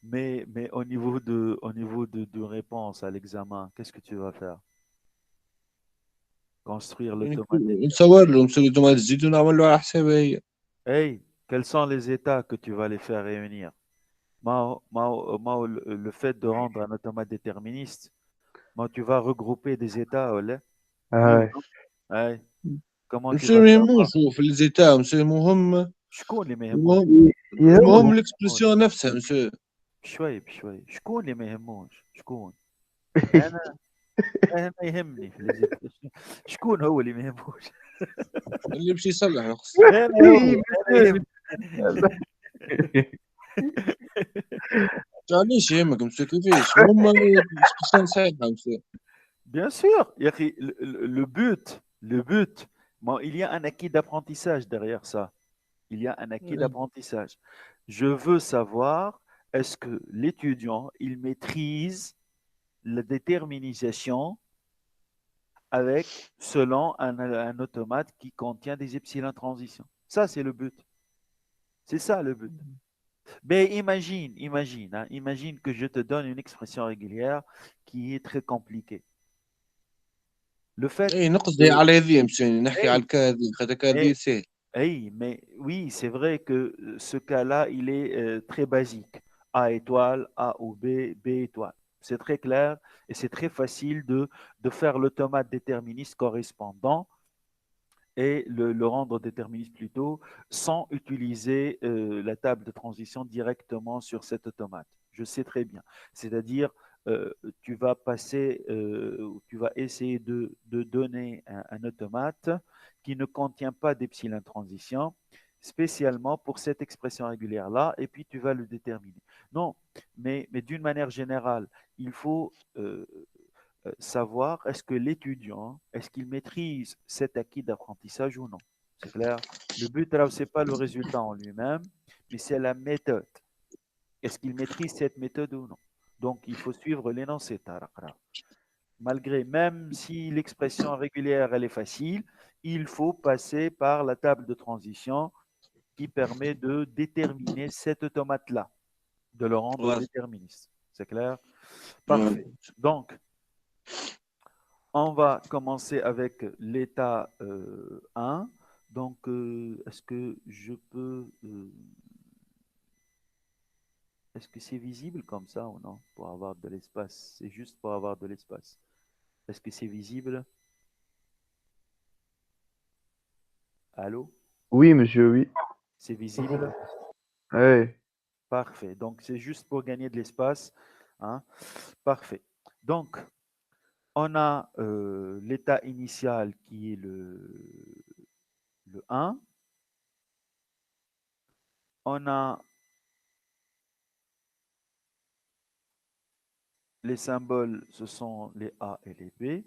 Mais au niveau de réponse à l'examen, qu'est-ce que tu vas faire? Construire يعني l'automate نصور déterministe. له نسوي الاوتومات الجديد ونعمل له على حسابها هي. Hey, quels sont les états que tu vas les faire réunir? Le fait de rendre un automate déterministe, moi, tu vas regrouper des états, ouais. Oui ou آه. non? Hey, comment tu مسوي vas ما savoir? يهموش هو في الزيتا مسوي المهم شكون اللي ما يهموش؟ المهم يهمك. شكون اللي المهم ما يهموش؟ الاكسبرسيون نفسها مسوي. بشوي بشوي، شكون اللي ما يهموش؟ شكون؟ أنا ما يهمني في ليزيكسيون. شكون هو اللي ما يهموش؟ اللي باش يصلح نقص. أنا هو، أنا يهمني. علاش يهمك مسوي كيفاش المهم الاكسبرسيون صحيحه مسوي. Bien sûr, Yaki, le but, bon, il y a un acquis d'apprentissage derrière ça. Il y a un acquis d'apprentissage. Je veux savoir, est-ce que l'étudiant, il maîtrise la déterminisation selon un automate qui contient des epsilon transitions. Ça, c'est le but. C'est ça le but. Mais imagine que je te donne une expression régulière qui est très compliquée. Le fait اي نقصدي que, على هذه مش نحكي على hey, الكادي خاطر hey, الكادي ساهل. hey, mais oui, c'est vrai que ce cas-là, il est très basique. A étoile, A ou B étoile. C'est très clair et c'est très facile de faire l'automate déterministe correspondant et le rendre déterministe plutôt sans utiliser la table de transition directement sur cet automate. Je sais très bien. C'est-à-dire, tu vas tu vas essayer de donner un automate qui ne contient pas d'epsilon transition, spécialement pour cette expression régulière-là, et puis tu vas le déterminer. Non, mais d'une manière générale, il faut savoir est-ce que l'étudiant, est-ce qu'il maîtrise cet acquis d'apprentissage ou non. C'est clair. Le but, là, ce n'est pas le résultat en lui-même, mais c'est la méthode. Est-ce qu'il maîtrise cette méthode ou non? Donc, il faut suivre l'énoncé Taraqra. Malgré, même si l'expression régulière, elle est facile, il faut passer par la table de transition qui permet de déterminer cet automate-là, de le rendre Ouais. déterministe. C'est clair? Ouais. Parfait. Donc, on va commencer avec l'état 1. Donc, est-ce que je peux... est-ce que c'est visible comme ça ou non? Pour avoir de l'espace. C'est juste pour avoir de l'espace. Est-ce que c'est visible? Allô? Oui, monsieur, oui. C'est visible? Ouais. Parfait. Donc, c'est juste pour gagner de l'espace. Hein? Parfait. Donc, on a l'état initial qui est le 1. On a les symboles, ce sont les A et les B.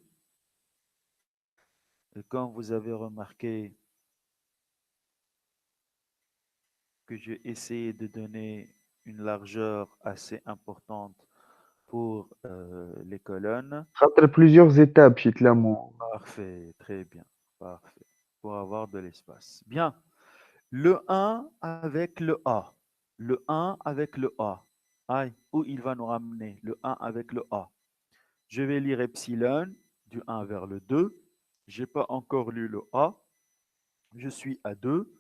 Et comme vous avez remarqué que j'ai essayé de donner une largeur assez importante pour les colonnes. خاطر plusieurs étapes chez Tlamou. Parfait, très bien, parfait, pour avoir de l'espace. Bien, le 1 avec le A. Le 1 avec le A. Aïe, où il va nous ramener? Le 1 avec le A. Je vais lire epsilon du 1 vers le 2. Je n'ai pas encore lu le A. Je suis à 2.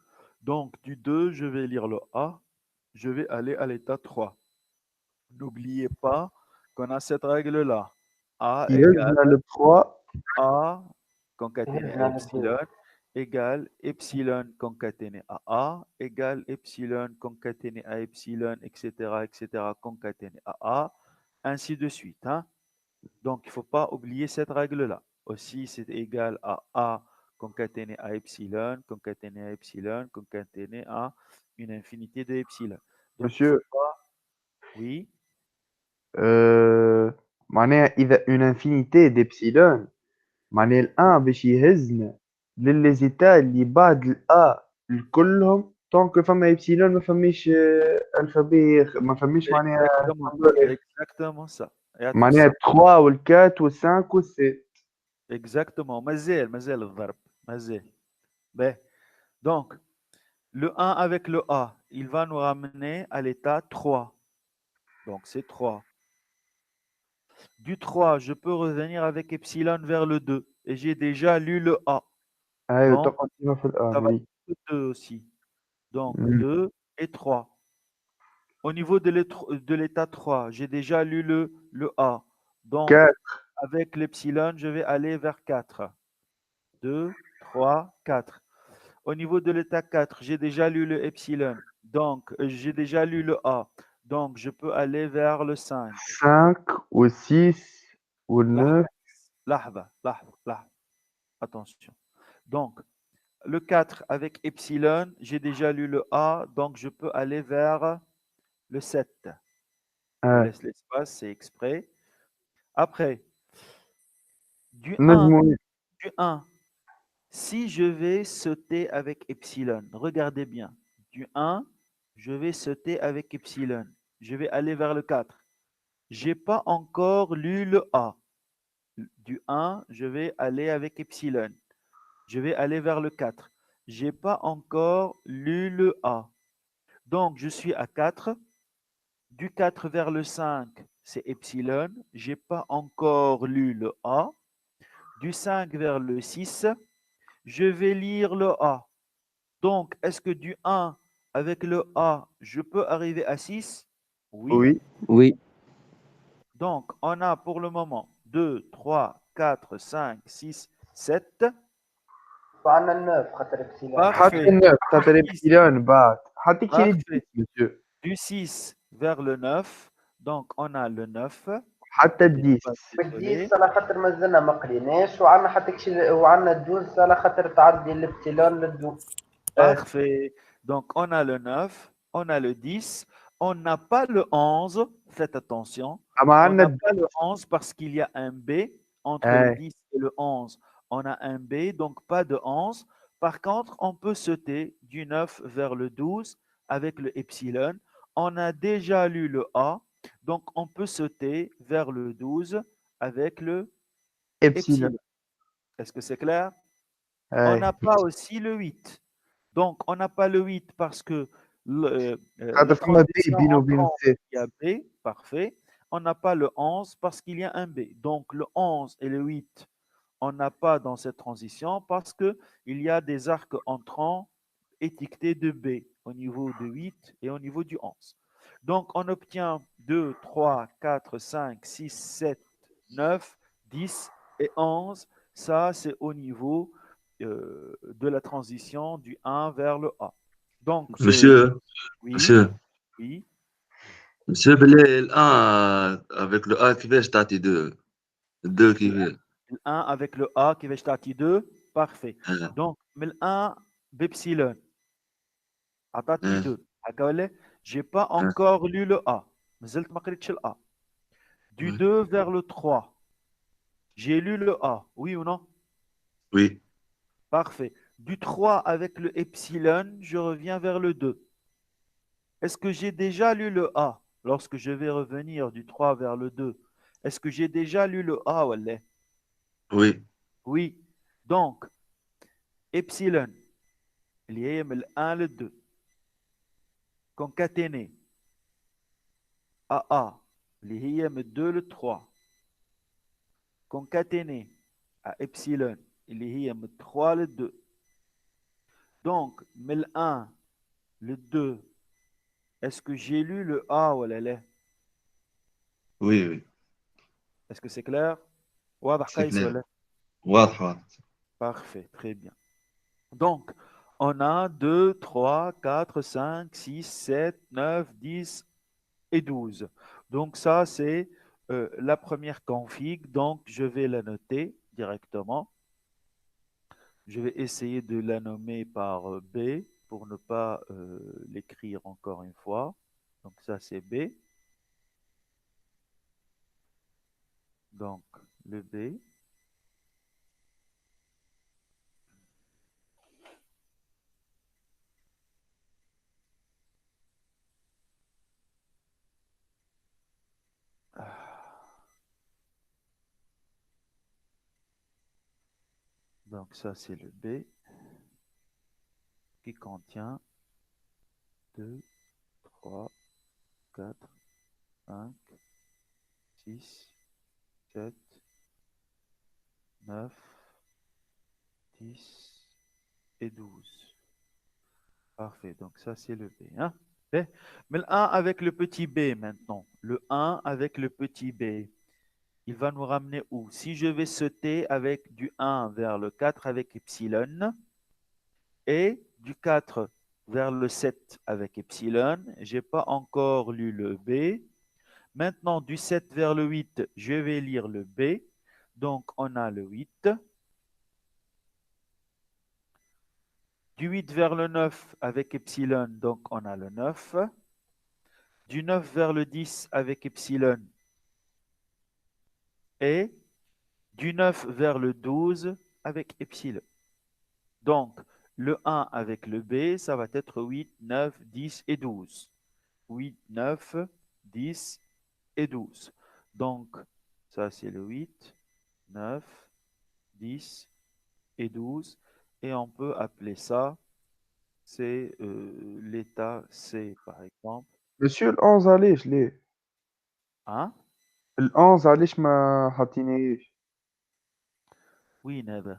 Donc, du 2, je vais lire le A. Je vais aller à l'état 3. N'oubliez pas qu'on a cette règle-là. A égale يهزنا le 3 A concaténé à epsilon égale epsilon concaténé à A égale epsilon concaténé à epsilon, etc., concaténé à A, ainsi de suite. Hein? Donc, il ne faut pas oublier cette règle-là. Aussi, c'est égal à A concaténé à epsilon, concaténé à une infinité de epsilon. Donc, il ne faut monsieur. pas... Oui, معناها إذا une infinité d'epsilon معناها الان باش يهزنا للزيتا اللي بعد الأ كلهم طونك فما إبسيلون ما فماش ألفابي ما فماش معناها exactement, symbole. exactement ça. Et معناها attention, 3 وال 4 وال 5 وال 7. exactement, مازال الضرب, مازال. Ben, donc, le 1 avec le A, il va nous ramener à l'état 3. Donc, c'est 3. Du 3, je peux revenir avec epsilon vers le 2. Et j'ai déjà lu le A. أيوة Donc, تقعد ديما في الأ ça va وي. être 2 aussi. Donc, مم. 2 et 3. Au niveau de l'état 3, j'ai déjà lu le A. Donc, 4 avec l'epsilon, je vais aller vers 4. 2, 3, 4. Au niveau de l'état 4, j'ai déjà lu le epsilon. Donc, j'ai déjà lu le A. Donc, je peux aller vers le 5. 5 وال 6 وال 9. Lahba. Attention. Donc, le 4 avec epsilon, j'ai déjà lu le A. Donc, je peux aller vers le 7. Je vous laisse l'espace, c'est exprès. Après, du 1, نجمو du 1, si je vais sauter avec epsilon, regardez bien, du 1, je vais sauter avec epsilon. Je vais aller vers le 4. Je n'ai pas encore lu le A. Du 1, je vais aller avec epsilon. Je vais aller vers le 4. Je n'ai pas encore lu le A. Donc, je suis à 4. Du 4 vers le 5, c'est epsilon. Je n'ai pas encore lu le A. Du 5 vers le 6, je vais lire le A. Donc, est-ce que du 1 avec le A, je peux arriver à 6? Oui. وي. Oui. Donc, on a pour le moment 2, 3, 4, 5, 6, 7. وعندنا النوف خاطر ابسيلون. حتى Parfait. 9 خاطر Du 6, إبسيلون بعد حتى كي parfait. monsieur. Du 6 vers le 9. Donc, on a le 9. حتى N'êtes 10. pas désolé. والديس على خاطر مازلنا ما قريناش وعندنا حتى وعندنا الدوز على خاطر تعدي الابسيلون للدوز. Parfait. Donc, on a le 9, on a le 10, on n'a pas le 11. Faites attention. أما On عندنا n'a pas le 11 parce qu'il y a un B entre le 10 et le 11. On a un B, donc pas de 11. Par contre, on peut sauter du 9 vers le 12 avec le epsilon. On a déjà lu le A, donc on peut sauter vers le 12 avec le Epsilon. epsilon. Est-ce que c'est clair? On أي n'a pas aussi le 8. Donc, on n'a pas le 8 parce que خاطر la فما بي transition بينه وبين entrante, السي. il y a B, parfait. On n'a pas le 11 parce qu'il y a un B. Donc, le 11 et le 8, on n'a pas dans cette transition parce qu'il y a des arcs entrants étiquetés de B au niveau de 8 et au niveau du 11. Donc, on obtient 2, 3, 4, 5, 6, 7, 9, 10 et 11. Ça, c'est au niveau de la transition du 1 vers le A. Donc, Monsieur, oui, monsieur, oui. monsieur, بالله الآن avec le A كيفاش تعطي 2 2 كيفاش؟ Le 1 avec le A qui va être 2, parfait. آه، Donc, mais le 1 بepsilon, عطاتني آه، 2. هكا ولا؟ J'ai pas آه، encore lu le A. مازلت ما قريتش ال A. Du ouais. 2 vers le 3, j'ai lu le A, oui ou non? Oui, Parfait. Du 3 avec le epsilon, je reviens vers le 2. Est-ce que j'ai déjà lu le A lorsque je vais revenir du 3 vers le 2? Est-ce que j'ai déjà lu le A ou là? oui, Oui. Donc, epsilon, il y a le 1, le 2. Concaténé. AA, il y a le 2, le 3. Concaténé à epsilon, il y a le 3, le 2. Donc, le 1, le 2, est-ce que j'ai lu le A ou là? oui, oui, Est-ce que c'est clair? واضح c'est قيس clair. ولا؟ واضح واضح. Parfait, très bien. Donc, on a 2, 3, 4, 5, 6, 7, 9, 10 et 12. Donc, ça, c'est la première config. Donc, je vais la noter directement. Je vais essayer de la nommer par B pour ne pas l'écrire encore une fois. Donc, ça, c'est B. Donc, le B. Donc, ça, c'est le B qui contient 2, 3, 4, 5, 6, 7, 9, 10 et 12. Parfait, donc ça c'est le B. Hein? B. Mais le 1 avec le petit b maintenant. Le 1 avec le petit b. Il va nous ramener où? Si je vais sauter avec du 1 vers le 4 avec epsilon et du 4 vers le 7 avec epsilon, je n'ai pas encore lu le B. Maintenant, du 7 vers le 8, je vais lire le B. Donc, on a le 8. Du 8 vers le 9 avec epsilon, donc on a le 9. Du 9 vers le 10 avec epsilon. Et du 9 vers le 12 avec epsilon. Donc, le 1 avec le B, ça va être 8, 9, 10 et 12. 8, 9, 10 et 12. Donc, ça c'est le 8, 9, 10 et 12. Et on peut appeler ça, c'est l'état C par exemple. Monsieur ال11 علاش ليه؟ Hein? ال11 علاش ما حاطينيهاش؟ Oui, Neb.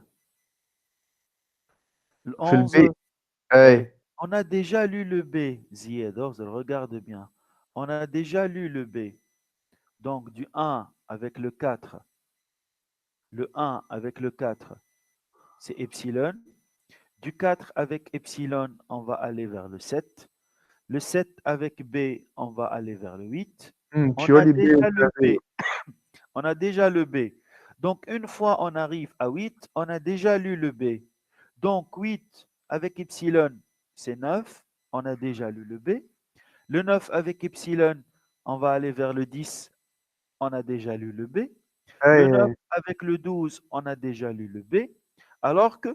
Le في 11, البي. أي on a déjà lu le B, Zied, regarde bien. On a déjà lu le B. Donc, du 1 avec le 4. Le 1 avec le 4, c'est epsilon. Du 4 avec epsilon, on va aller vers le 7. Le 7 avec B, on va aller vers le 8. On a تشيولي بي déjà le وكاري. B. On a déjà le B. Donc, une fois on arrive à 8, on a déjà lu le B. Donc, 8 avec epsilon, c'est 9. On a déjà lu le B. Le 9 avec epsilon, on va aller vers le 10. On a déjà lu le B. Le 9 أي avec le 12, on a déjà lu le B. Alors que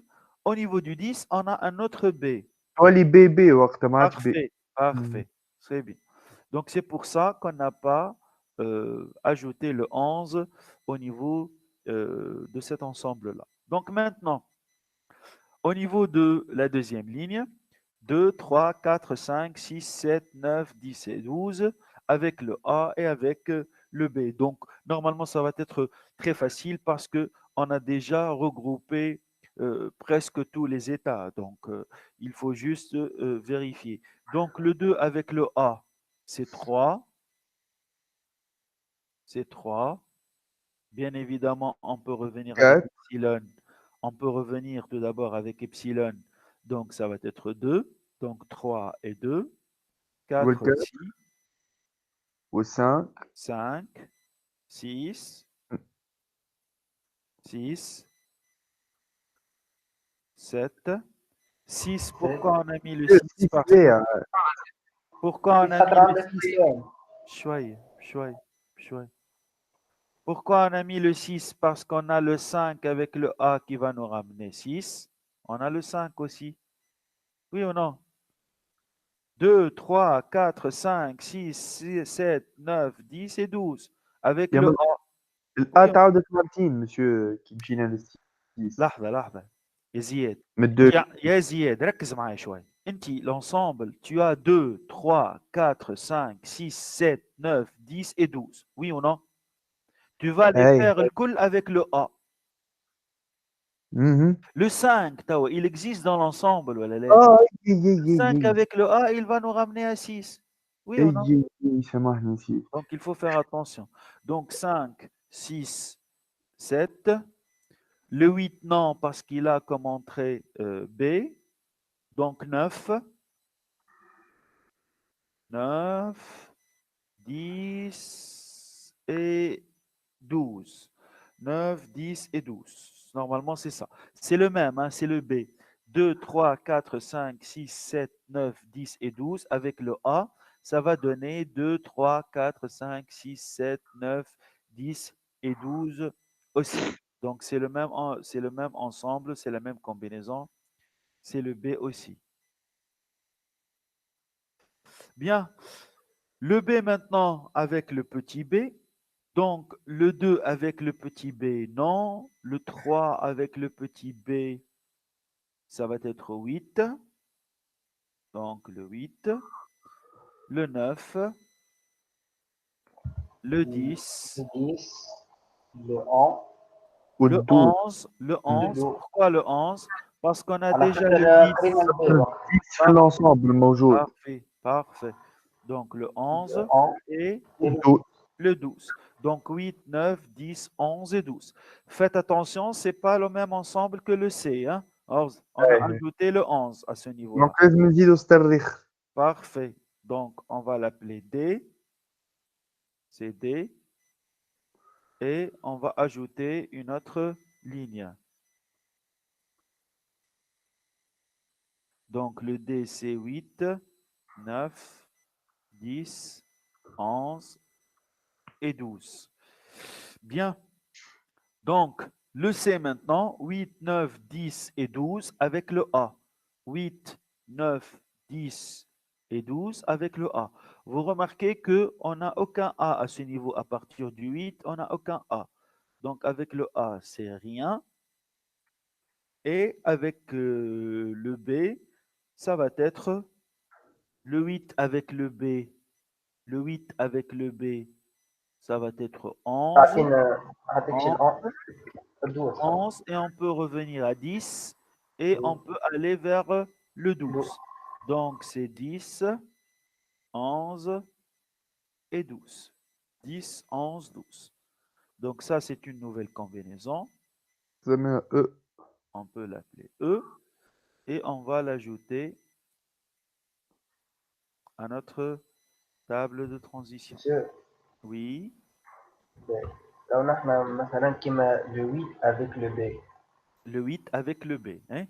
au niveau du 10, on a un autre B. تولي بي وقتها ما عادش بي. Parfait, parfait. Très bien. Donc, c'est pour ça qu'on n'a pas ajouté le 11 au niveau de cet ensemble-là. Donc, maintenant, au niveau de la deuxième ligne, 2, 3, 4, 5, 6, 7, 9, 10 et 12 avec le A et avec le B. Donc, normalement, ça va être très facile parce qu'on a déjà regroupé presque tous les états. Donc, il faut juste vérifier. Donc, le 2 avec le A, c'est 3. C'est 3. Bien évidemment, on peut revenir avec 4. epsilon. On peut revenir tout d'abord avec epsilon. Donc, ça va être 2. Donc, 3 et 2. 4 والكاف aussi. و5. 5. 6. 6. 7. 6. Pourquoi on a mis le 6? 6 Parce ليه؟ pourquoi on a mis خاطر le عندك 6? ابسيلون. Chouette. Pourquoi on a mis le 6? Parce qu'on a le 5 avec le A qui va nous ramener 6. On a le 5 aussi. Oui ou non? 2, 3, 4, 5, 6, 7, 9, 10 et 12. Avec يا le من A. الآ Oui, تعاودت مرتين مسيو كي مشينا لل6. لحظة. يا زياد. من الدو يا زياد ركز معايا شوي. انت l'ensemble, tu as 2, 3, 4, 5, 6, 7, 9, 10 et 12. Oui ou non? Tu vas les هاي faire le coup avec le A. mhm. Le 5, il existe dans l'ensemble. Le 5 اي avec le A, il va nous ramener à 6. Oui ou non? سامحني نسيت. Donc, il faut faire attention. Donc, 5, 6, 7. Le 8, non, parce qu'il a comme entrée B. Donc, 9. 9, 10 et 12. 9, 10 et 12. Normalement, c'est ça. C'est le même, hein, c'est le B. 2, 3, 4, 5, 6, 7, 9, 10 et 12. Avec le A, ça va donner 2, 3, 4, 5, 6, 7, 9, 10 et 12 aussi. Donc, c'est le même ensemble, c'est la même combinaison. C'est le B aussi. Bien. Le B maintenant avec le petit b. Donc, le 2 avec le petit b, non. Le 3 avec le petit b, ça va être 8. Donc, le 8. Le 9. Le 10. Le 10. Le 11. Le والدو 11. Le 11. Pourquoi le 11? Parce qu'on a على déjà خاطر le 10. قرينا البي وقت. في الانسامبل موجود. Parfait. Donc, le 11 Le 11 et et le والدو le 12. Donc 8, 9, 10, 11 et 12. Faites attention, ce n'est pas le même ensemble que le C. Hein? Alors, on a ajouté le 11 à ce niveau-là. دونك لازم نزيدو ستريخ. Parfait. Donc, on va l'appeler D. C'est D. Et on va ajouter une autre ligne. Donc, le D, c'est 8, 9, 10, 11 et 12. Bien. Donc, le C maintenant, 8, 9, 10 et 12 avec le A. 8, 9, 10 et 12 avec le A. Vous remarquez qu'on n'a aucun A à ce niveau. À partir du 8, on n'a aucun A. Donc, avec le A, c'est rien. Et avec le B, ça va être le 8 avec le B. Le 8 avec le B, ça va être 11. عطيك شي 12. 11 et on peut revenir à 10 et on peut aller vers le 12. Donc, c'est 10, 11 et 12. 10, 11, 12. Donc, ça, c'est une nouvelle combinaison. سميها او. On peut l'appeler E et on va l'ajouter à notre table de transition. Oui. لو نحن مثلا كيما le 8 avec le B. Le 8 avec le B. Hein?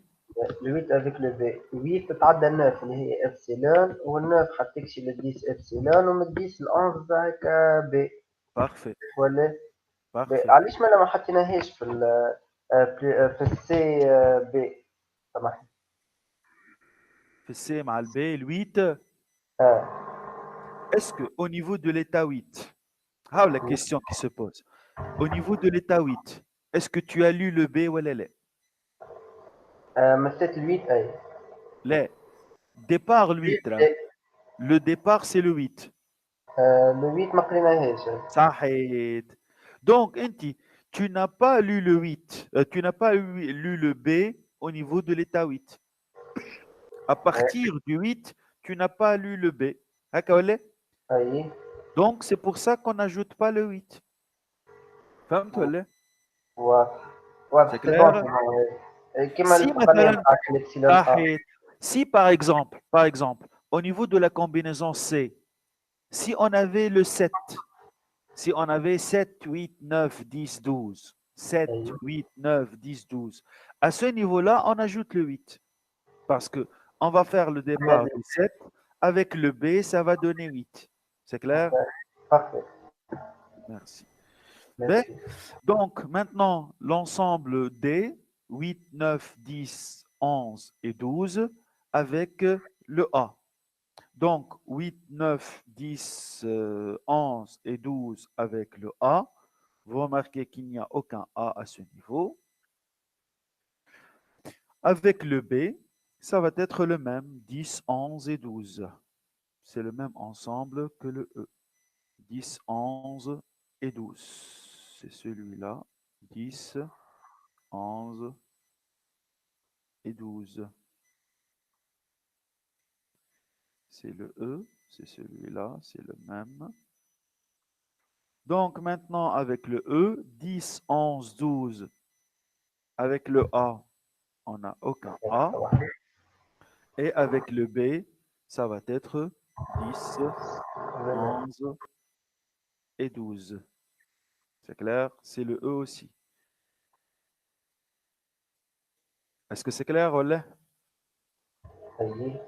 Le 8 avec le B. 8 تتعدى 9 اللي هي ابسيلون وال9 حتكشي ل 10 ابسيلون ومن 10 ل 11 هكا B. Parfait. ولا Parfait. علاش ما حطيناهاش في السي بي في السي مع البي 8. est-ce qu'au niveau de l'état 8, ah, la question qui se pose, au niveau de l'état 8, est-ce que tu as lu le B ou la? مسات الويت اي La. Départ le 8 là. Le départ c'est le 8. الويت ما قريناهاش. صحيت. Donc, Inti, tu n'as pas lu le 8. Tu n'as pas lu le B au niveau de l'état 8. À partir du 8, tu n'as pas lu le B. Haka wala? اي Donc, c'est pour ça qu'on n'ajoute pas le 8. فهمت ولا؟ واضح C'est واضح سي clair? بون كيما Si الفوقانية مثلا نتاعك الابسيلون ا. صحيت. Si par exemple, au niveau de la combinaison C, si on avait le 7, si on avait 7, 8, 9, 10, 12, 7, اي 8, 9, 10, 12, à ce niveau-là, on ajoute le 8. Parce que on va faire le départ هذه du 7, avec le B, ça va donner 8. C'est clair? بارفي. Merci. B. ميرسي. Donc, maintenant, l'ensemble D, 8, 9, 10, 11 et 12, avec le A. Donc, 8, 9, 10, 11 et 12 avec le A. Vous remarquez qu'il n'y a aucun A à ce niveau. Avec le B, ça va être le même, 10, 11 et 12. C'est le même ensemble que le E. 10, 11 et 12. C'est celui-là. 10, 11 et 12. C'est le E, c'est celui-là, c'est le même. Donc maintenant, avec le E, 10, 11, 12, avec le A, on n'a aucun A. Et avec le B, ça va être 10, 11 et 12. C'est clair? C'est le E aussi. Est-ce que c'est clair, Olé? اي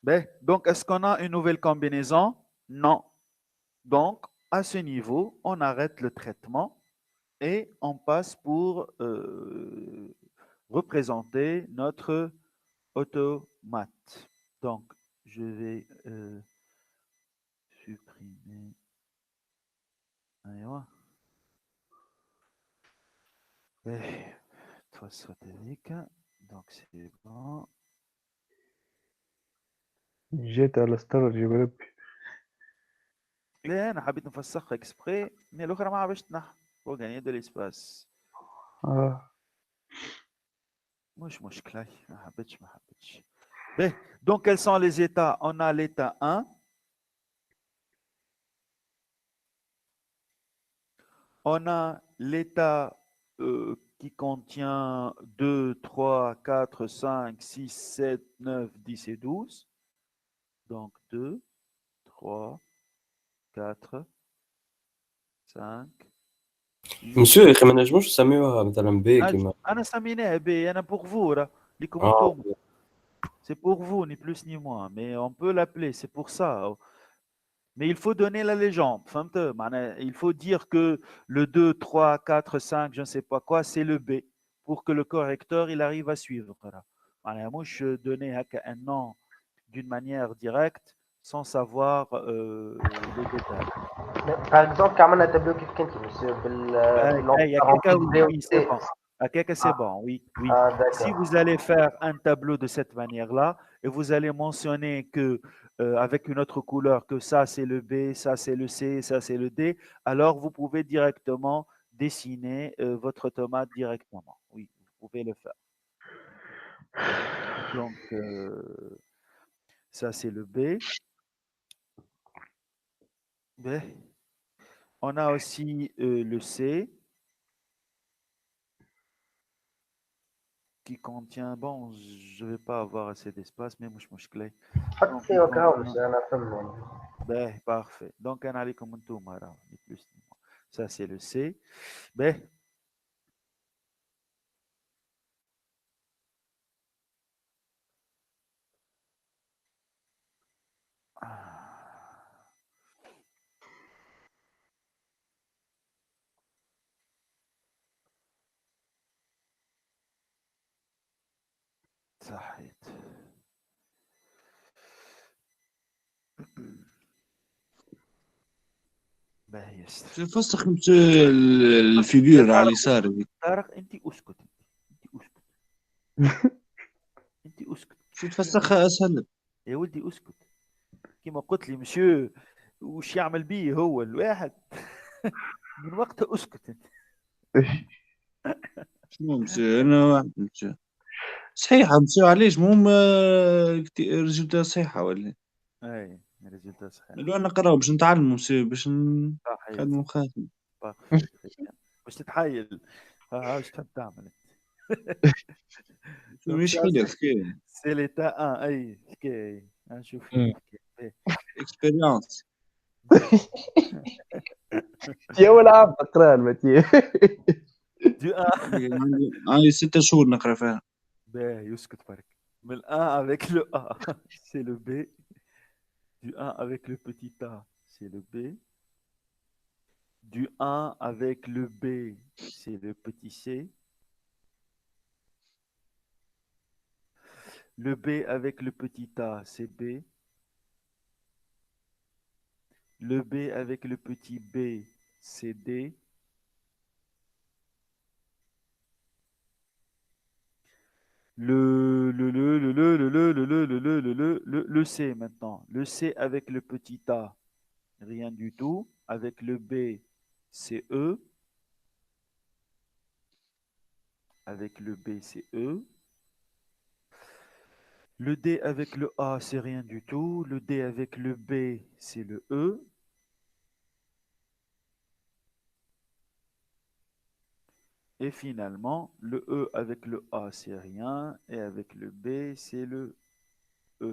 Ben, donc, est-ce qu'on a une nouvelle combinaison? Non. Donc, à ce niveau, on arrête le traitement et on passe pour représenter notre automate. Donc, je vais supprimer. أيوة. إيه، توسط هذيك. Donc, c'est bon. جيت على استرجي بربي. ليه أنا حبيت نفسخها اكسبري mais الأخرى ما عرفتش تنحى pour gagner de l'espace. مش مشكلة ما حبيتش. Ben, donc, quels sont les états? On a l'état 1. On a l'état qui contient 2, 3, 4, 5, 6, 7, 9, 10 et 12. Donc 2, 3, 4, 5, 6. مسيو يا اخي ما نجموش نسميوها مثلا بي كيما. أنا سميناها B, أنا pour vous, là. اه C'est pour vous, ni plus ni moins. Mais on peut l'appeler, c'est pour ça. Mais il faut donner la légende. Il faut dire que le 2, 3, 4, 5, je ne sais pas quoi, c'est le B pour que le correcteur il arrive à suivre. Moi, je donnais un nom d'une manière directe sans savoir les détails. باغ اكزومبل كي عملنا تابلو كيف كنتي مسيو Oui, c'est bon. C'est bon, oui, oui. Si vous allez faire un tableau de cette manière-là et vous allez mentionner que avec une autre couleur que ça c'est le B, ça c'est le C, ça c'est le D, alors vous pouvez directement dessiner votre tomate directement. Oui, vous pouvez le faire. Donc ça c'est le B. B. On a aussi le C qui contient, bon, je ne vais pas avoir assez d'espace, mais je clé. حط سي وكاو مسيو انا فهمت. Ben, parfait. Donc, on a comme un tout, ni plus ni moins. Ça, c'est le C. Ben, صحيت. باهي ياسر. مسيو فسخ مسيو الفيجور على اليسار هذيك. طارق انت اسكت، انت اسكت، انت اسكت شو تفسخها اسهل لك. يا ولدي اسكت. كيما قلت لي مسيو وش يعمل بيه هو الواحد من وقتها اسكت انت. شنو مسيو انا واحد مسيو صحيحة مسيو علاش مهم ريزولتا صحيحة ولا اي ريزلتا صحيح. لو انا نقراو باش نتعلموا مسيو باش صحيح نخدموا خاتم. بارفي باش تتحايل. ها واش تحب تعمل شو مش حيلة حكاية سي ليتا اي حكايه نشوف فيك حكايه. اكسبيريونس. يا ولا عم تقرا المتين. دو ان عندي 6 شهور نقرا فيها. باهي يسكت برك. من الان avec le A c'est le B, du 1 avec le petit A c'est le B, du 1 avec le B c'est le petit C, le B avec le petit A c'est B, le B avec le petit B c'est D, le C maintenant. Le C avec le petit A, rien du tout. Avec le B, c'est E. Avec le B, c'est E. Le D avec le A, c'est rien du tout. Le D avec le B, c'est le E. Et finalement, le E avec le A, c'est rien. Et avec le B, c'est le E.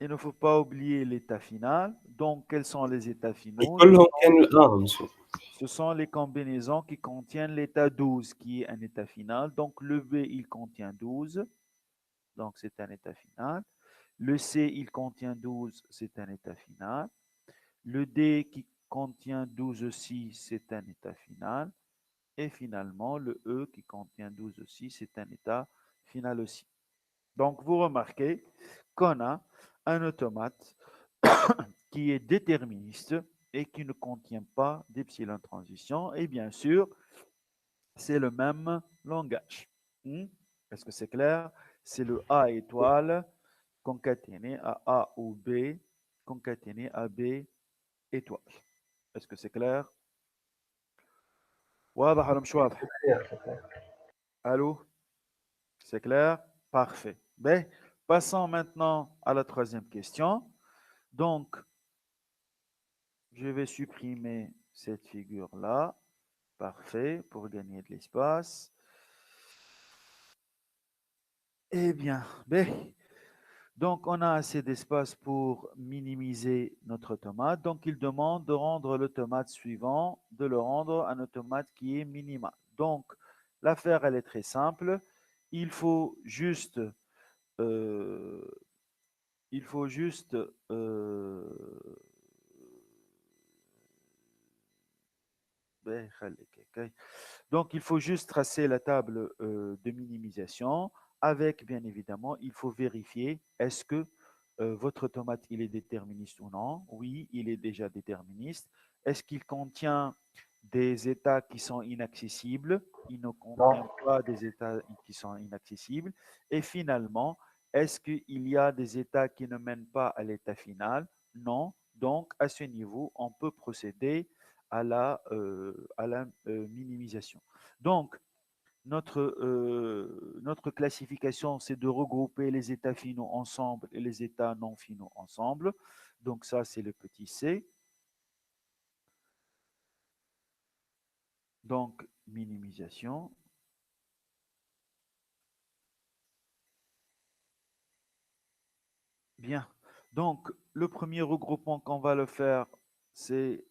Il ne faut pas oublier l'état final. Donc, quels sont les états finaux? كلهم كانوا الآن مسيو. Ce sont les combinaisons qui contiennent l'état 12, qui est un état final. Donc, le B, il contient 12. Donc, c'est un état final. Le C, il contient 12. C'est un état final. Le D, qui contient 12 aussi, c'est un état final. Et finalement, le E, qui contient 12 aussi, c'est un état final aussi. Donc, vous remarquez qu'on a un automate qui est déterministe et qui ne contient pas d'epsilon transition. Et bien sûr, c'est le même langage. Est-ce que c'est clair? C'est le A étoile concaténé à A ou B, concaténé à B étoile. Est-ce que c'est clair? واضح ولا مش واضح؟ Allô? C'est clair? Parfait. Ben, passons maintenant à la troisième question. Donc, je vais supprimer cette figure-là. Parfait, pour gagner de l'espace. Eh bien, ben, donc on a assez d'espace pour minimiser notre automate. Donc, il demande de rendre l'automate suivant, de le rendre un automate qui est minimal. Donc, l'affaire, elle est très simple. Il faut juste donc, il faut juste tracer la table de minimisation avec, bien évidemment, il faut vérifier est-ce que votre automate, il est déterministe ou non. Oui, il est déjà déterministe. Est-ce qu'il contient des états qui sont inaccessibles? Il ne contient pas des états qui sont inaccessibles. Et finalement, est-ce qu'il y a des états qui ne mènent pas à l'état final? Non. Donc, à ce niveau, on peut procéder à la minimisation. Donc, notre classification, c'est de regrouper les états finaux ensemble et les états non finaux ensemble. Donc, ça, c'est le petit c. Donc, minimisation. Bien. Donc, le premier regroupement qu'on va le faire, c'est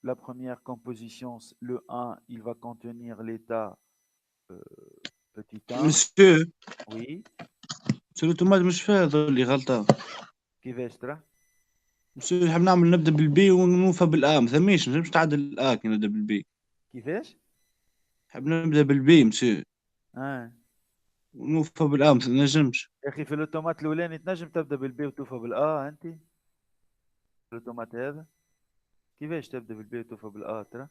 la première composition, le 1, il va contenir l'état petit 1. مسيو Oui. مسيو الأوتومات مش فيها اللي غلطة. كيفاش ترى؟ مسيو نحب نبدا بالبي ونوفى بالآ، ما ثميش مش تعدل الآ كي نبدا بالبي. كيفاش؟ نحب نبدا بالبي مسيو. نوفى بالآ ما نجمش. يا أخي في الأوتومات الأولاني تنجم تبدأ بالبي وتوفى بالآ أنت؟ في الأوتومات هذا كيفاش تبدأ بالبي وتوفى بالآ ترى؟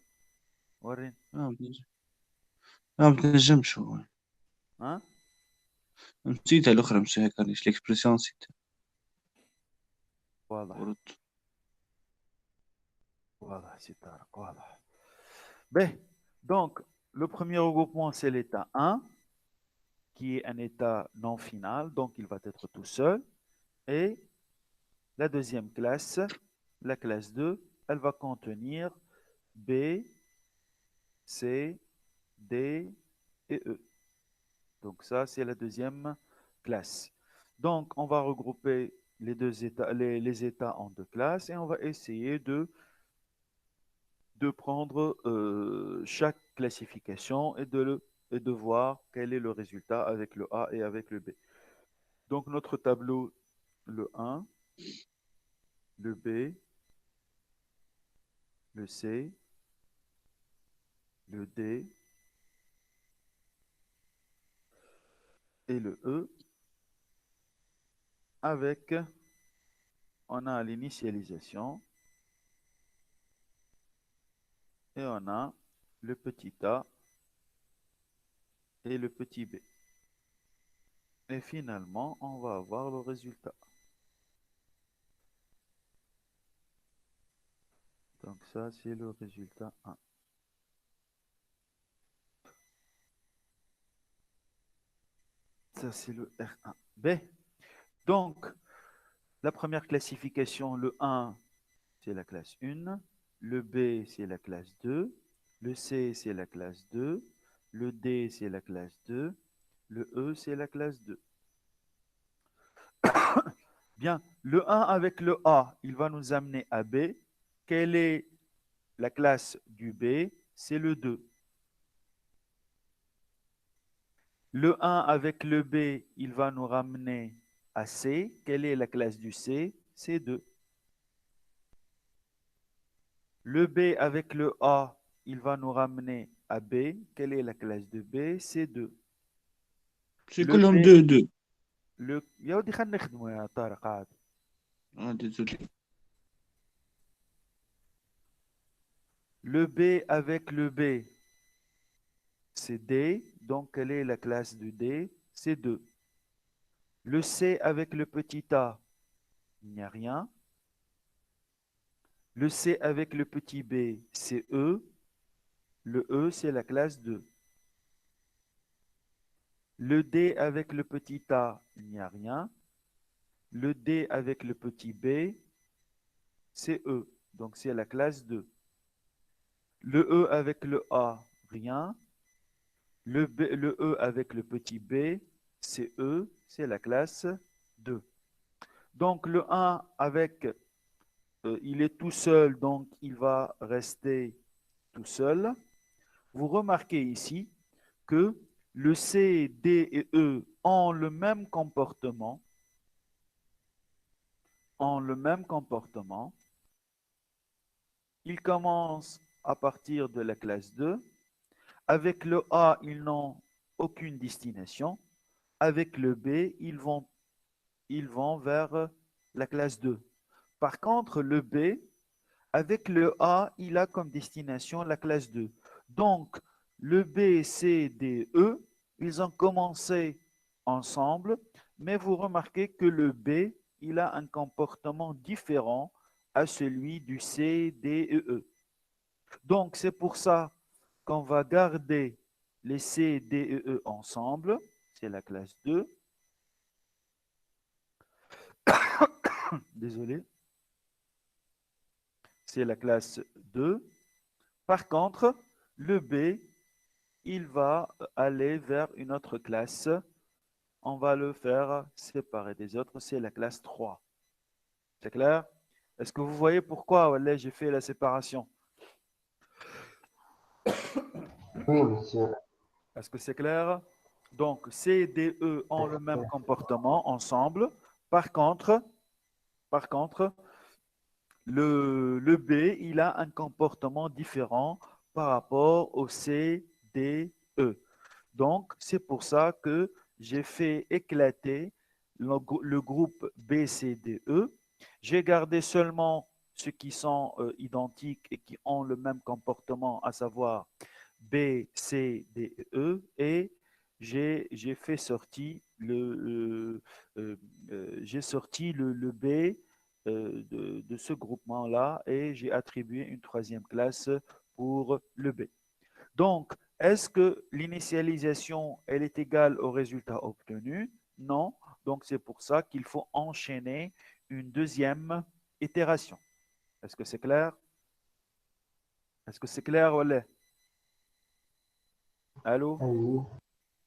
وريني. ما تنجم. ما تنجمش هو. ها؟ نسيتها الأخرى مش هيك علاش الإكسبرسيون نسيتها. واضح ورد. واضح سي طارق واضح. Ben, donc, le premier regroupement, c'est l'état 1, qui est un état non final, donc il va être tout seul. Et la deuxième classe, la classe 2, elle va contenir B, C, D et E. Donc ça, c'est la deuxième classe. Donc, on va regrouper les deux états, les états en deux classes et on va essayer de prendre chaque classification et de voir quel est le résultat avec le A et avec le B. Donc notre tableau, le 1, le B, le C, le D et le E avec, on a l'initialisation et on a le petit a et le petit b. Et finalement, on va avoir le résultat. Donc ça, c'est le résultat 1. Ça, c'est le R1. B. Donc, la première classification, le 1, c'est la classe 1. Le B, c'est la classe 2. Le C, c'est la classe 2. Le D, c'est la classe 2. Le E, c'est la classe 2. Bien, le 1 avec le A, il va nous amener à B. Quelle est la classe du B? C'est le 2. Le 1 avec le B, il va nous ramener à C. Quelle est la classe du C? C'est 2. Le B avec le A, il va nous ramener à B. Quelle est la classe de B? C'est 2. C'est Le كلهم B, 2 يا ودي خلينا نخدموا يا طارق عاد. désolé. Le B avec le B, c'est D. Donc, quelle est la classe du D? C'est 2. Le C avec le petit a, il n'y a rien. Le C avec le petit b, c'est E. Le E, c'est la classe 2. Le D avec le petit a, il n'y a rien. Le D avec le petit b, c'est E. Donc, c'est la classe 2. Le E avec le A, rien. Le E avec le petit b, c'est E. C'est la classe 2. Donc, le 1 avec, il est tout seul, donc il va rester tout seul. Vous remarquez ici que le C, D et E ont le même comportement. Ils commencent à partir de la classe 2. Avec le A, ils n'ont aucune destination. Avec le B, ils vont vers la classe 2. Par contre, le B, avec le A, il a comme destination la classe 2. Donc, le B, C, D, E, ils ont commencé ensemble, mais vous remarquez que le B, il a un comportement différent à celui du C, D et E. Donc, c'est pour ça qu'on va garder les C, D et E ensemble. C'est la classe 2. Désolé. C'est la classe 2. Par contre, le B, il va aller vers une autre classe. On va le faire séparer des autres. C'est la classe 3. C'est clair? Est-ce que vous voyez pourquoi j'ai fait la séparation? Oui, monsieur. Est-ce que c'est clair? Donc, C, D, E ont le même comportement ensemble. Par contre, le B, il a un comportement différent par rapport au C, D, E. Donc, c'est pour ça que j'ai fait éclater le groupe B, C, D, E. J'ai gardé seulement ceux qui sont identiques et qui ont le même comportement, à savoir B, C, D, E, et j'ai fait sortir j'ai sorti le B de ce groupement-là et j'ai attribué une troisième classe pour le B. Donc, est-ce que l'initialisation, elle est égale au résultat obtenu? Non. Donc, c'est pour ça qu'il faut enchaîner une deuxième itération. Est-ce que c'est clair? Est-ce que c'est clair, Olé? Allô?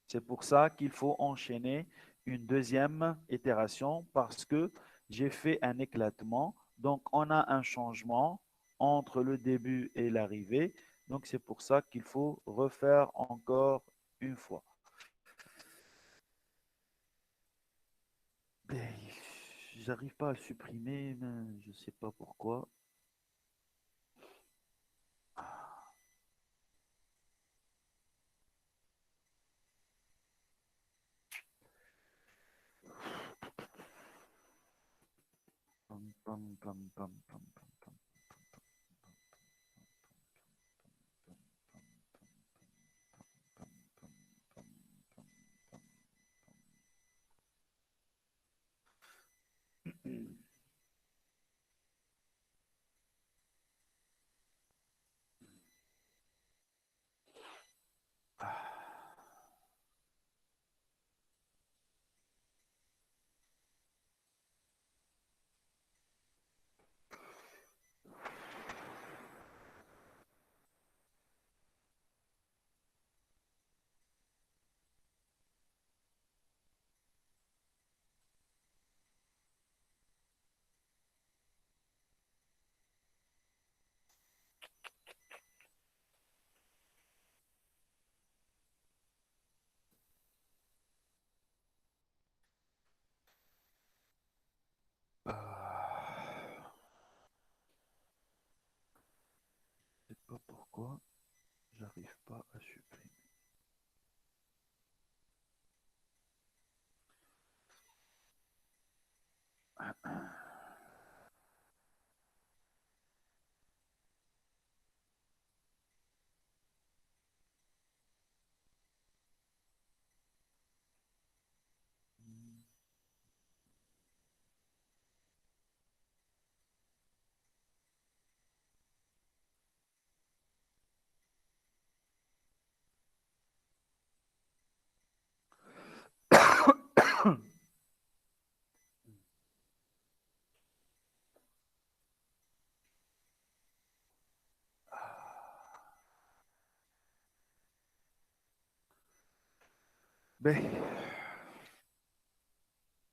C'est pour ça qu'il faut enchaîner une deuxième itération parce que j'ai fait un éclatement. Donc, on a un changement entre le début et l'arrivée. Donc, c'est pour ça qu'il faut refaire encore une fois. Ben, j'arrive pas à le supprimer, mais je sais pas pourquoi. Pam, pam, pam, pam, pam, pam, pam, pam, pam, pam, pam, pam, pam. Je sais pas pourquoi j'arrive pas à supprimer. Ben,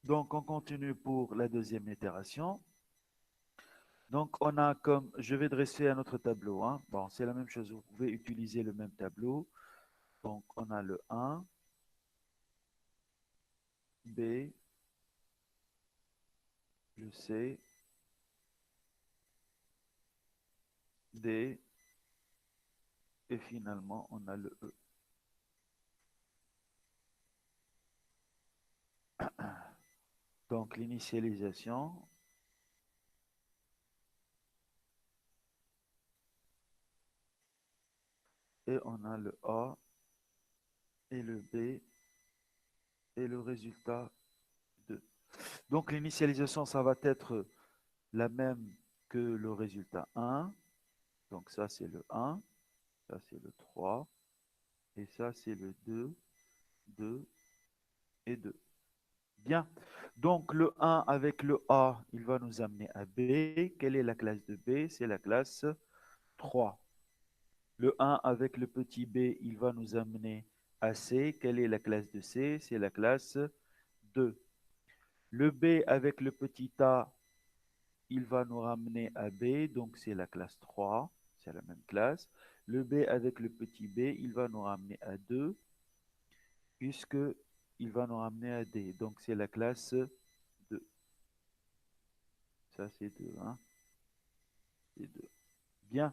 donc, on continue pour la deuxième itération. Donc, on a comme, je vais dresser un autre tableau, hein. Bon, c'est la même chose, vous pouvez utiliser le même tableau. Donc, on a le 1, B, le C, D, et finalement, on a le E. Donc, l'initialisation, et on a le A, et le B, et le résultat 2. Donc, l'initialisation, ça va être la même que le résultat 1. Donc, ça, c'est le 1, ça, c'est le 3, et ça, c'est le 2, 2 et 2. Bien. Donc, le 1 avec le A, il va nous amener à B. Quelle est la classe de B? C'est la classe 3. Le 1 avec le petit b, il va nous amener à C. Quelle est la classe de C? C'est la classe 2. Le B avec le petit a, il va nous ramener à B, donc c'est la classe 3. C'est la même classe. Le B avec le petit b, il va nous ramener à 2, puisque il va nous ramener à D. Donc c'est la classe 2. Ça, c'est 2. Hein? C'est 2. Bien.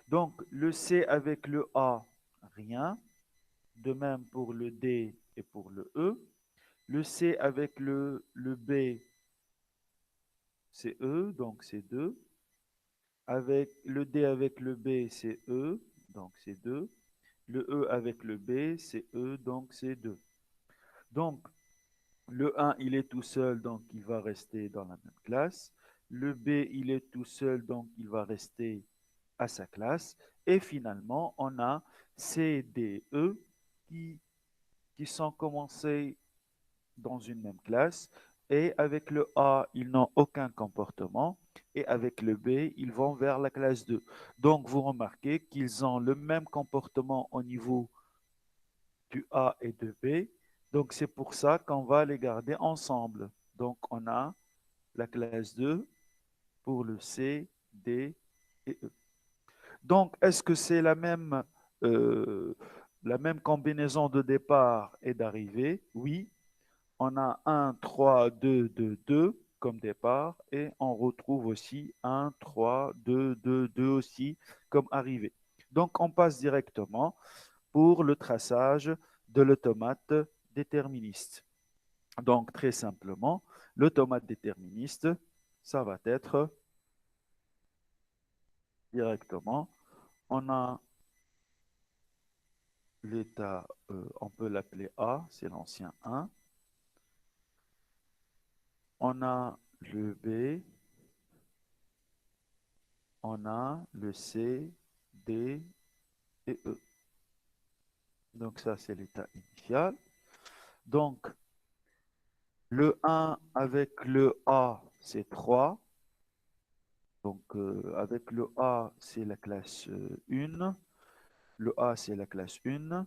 Donc, le C avec le A, rien. De même pour le D et pour le E. Le C avec le B, c'est E, donc c'est 2. Avec le D avec le B, c'est E, donc c'est 2. Le E avec le B, c'est E, donc c'est 2. Donc, le 1, il est tout seul, donc il va rester dans la même classe. Le B, il est tout seul, donc il va rester à sa classe. Et finalement, on a C, D, E qui sont commencés dans une même classe. Et avec le A, ils n'ont aucun comportement. Et avec le B, ils vont vers la classe 2. Donc, vous remarquez qu'ils ont le même comportement au niveau du A et de B. Donc, c'est pour ça qu'on va les garder ensemble. Donc, on a la classe 2 pour le C, D et E. Donc, est-ce que c'est euh, la même combinaison de départ et d'arrivée? Oui, on a 1, 3, 2, 2, 2 comme départ et on retrouve aussi 1, 3, 2, 2, 2 aussi comme arrivée. Donc, on passe directement pour le traçage de l'automate déterministe. Donc, très simplement, l'automate déterministe, ça va être directement, on a l'état, on peut l'appeler A, c'est l'ancien 1. On a le B, on a le C, D et E. Donc ça, c'est l'état initial. Donc, le 1 avec le A, c'est 3. Donc, avec le A, c'est la classe 1. Le A, c'est la classe 1.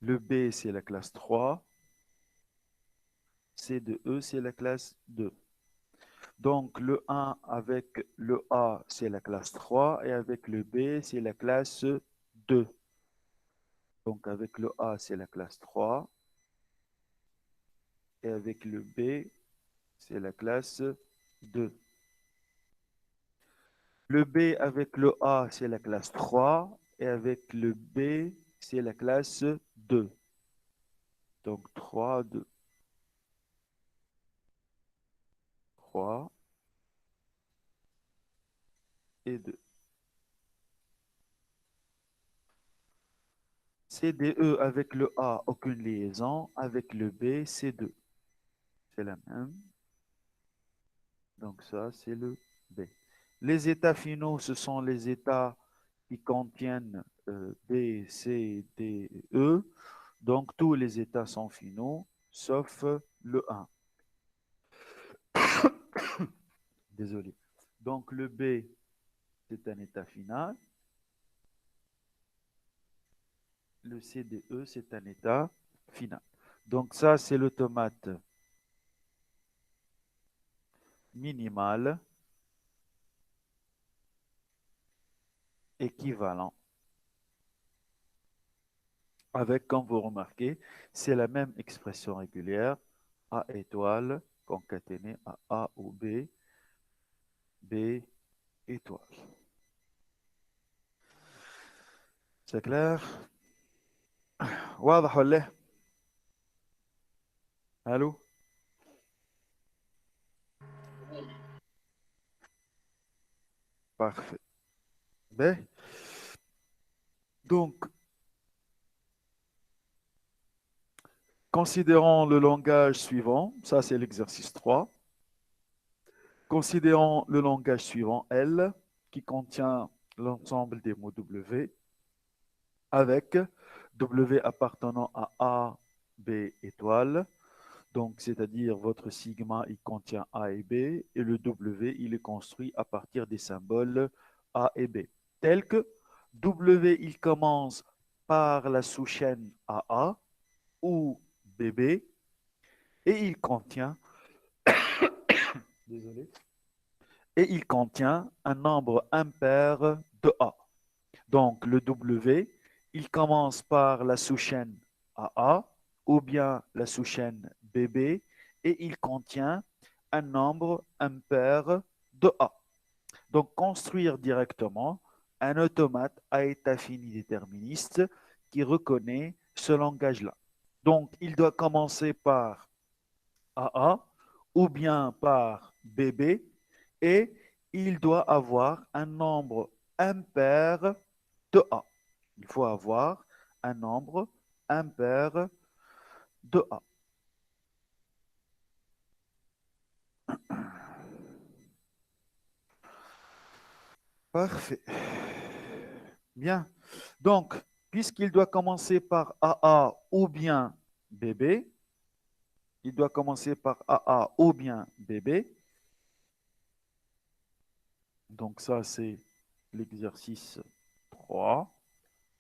Le B, c'est la classe 3. C de E, c'est la classe 2. Donc, le 1 avec le A, c'est la classe 3. Et avec le B, c'est la classe 2. Donc, avec le A, c'est la classe 3. Et avec le B, c'est la classe 2. Le B avec le A, c'est la classe 3. Et avec le B, c'est la classe 2. Donc 3, 2. 3 et 2. CDE avec le A, aucune liaison. Avec le B, C2. C'est la même. Donc ça, c'est le B. Les états finaux, ce sont les états qui contiennent B, C, D, E. Donc tous les états sont finaux, sauf le 1. Désolé. Donc le B, c'est un état final. Le CDE, c'est un état final. Donc ça, c'est l'automate minimal équivalent. Avec, comme vous remarquez, c'est la même expression régulière, A étoile concaténé à A ou B, B étoile. C'est clair? واضح ولا إيه؟ Allô? Parfait. Ben, donc, considérons le langage suivant, ça c'est l'exercice 3. Considérons le langage suivant, L, qui contient l'ensemble des mots W, avec W appartenant à A, B étoile. Donc, c'est-à-dire votre sigma, il contient A et B, et le W, il est construit à partir des symboles A et B. Tel que W, il commence par la sous-chaîne AA ou BB, et il contient, désolé, et il contient un nombre impair de A. Donc, le W, il commence par la sous-chaîne AA ou bien la sous-chaîne BB et il contient un nombre impair de A. Donc, construire directement un automate à état fini déterministe qui reconnaît ce langage-là. Donc, il doit commencer par AA ou bien par BB et il doit avoir un nombre impair de A. Il faut avoir un nombre impair de A. Parfait. Bien. Donc, puisqu'il doit commencer par AA ou bien BB, il doit commencer par AA ou bien BB. Donc ça, c'est l'exercice 3,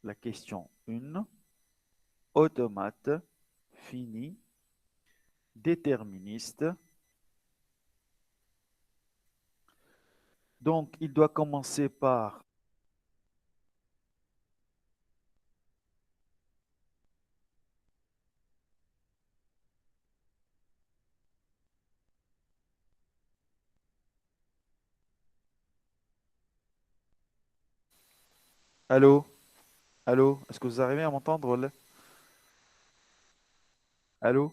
la question 1. Automate, fini, déterministe. Donc, il doit commencer par allô? Allô? Est-ce que vous arrivez à m'entendre là? Allô?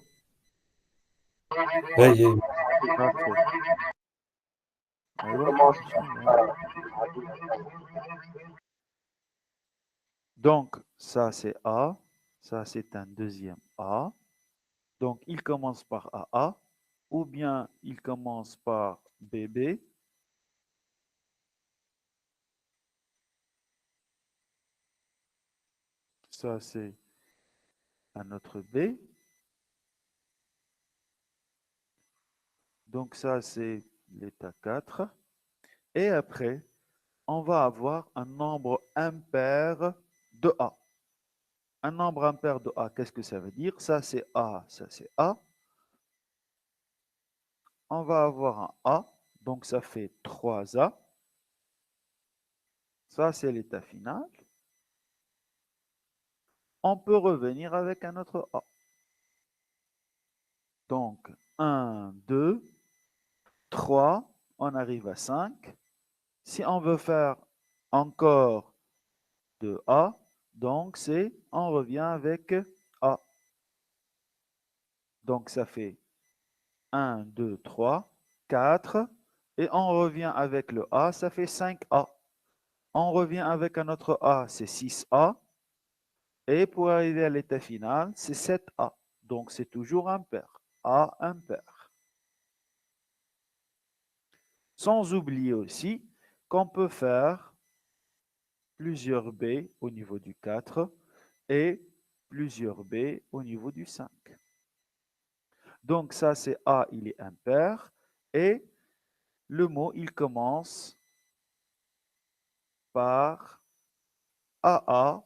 هاي هاي. Parfait. أيوة. commence Donc, ça c'est A, ça c'est un deuxième A. Donc, il commence par AA, ou bien il commence par BB. Ça c'est un autre B. Donc, ça c'est l'état 4. Et après, on va avoir un nombre impair de A. Un nombre impair de A, qu'est-ce que ça veut dire? Ça c'est A, ça c'est A. On va avoir un A, donc ça fait 3A. Ça c'est l'état final. On peut revenir avec un autre A. Donc 1, 2, 3, on arrive à 5. Si on veut faire encore de A, donc c'est, on revient avec A. Donc ça fait 1, 2, 3, 4. Et on revient avec le A, ça fait 5A. On revient avec un autre A, c'est 6A. Et pour arriver à l'état final, c'est 7A. Donc c'est toujours impair. A impair. Sans oublier aussi qu'on peut faire plusieurs B au niveau du 4 et plusieurs B au niveau du 5. Donc ça, c'est A, il est impair. Et le mot, il commence par AA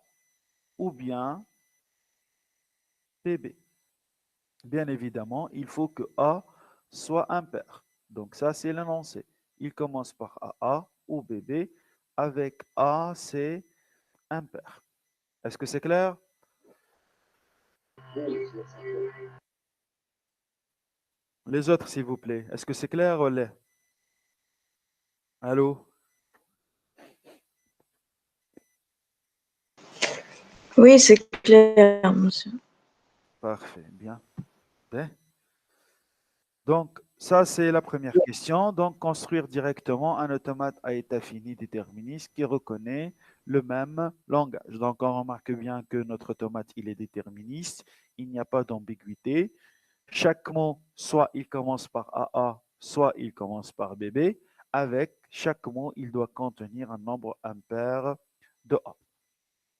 ou bien BB. Bien évidemment, il faut que A soit impair. Donc ça, c'est l'énoncé. Il commence par AA ou BB. Avec A, c'est impair. Est-ce que c'est clair? Les autres, s'il vous plaît. Est-ce que c'est clair ou là? Allô? Oui, c'est clair, monsieur. Parfait, bien. Bien. Donc, ça, c'est la première question. Donc, construire directement un automate à état fini déterministe qui reconnaît le même langage. Donc, on remarque bien que notre automate, il est déterministe. Il n'y a pas d'ambiguïté. Chaque mot, soit il commence par AA, soit il commence par BB. Avec chaque mot, il doit contenir un nombre impair de A.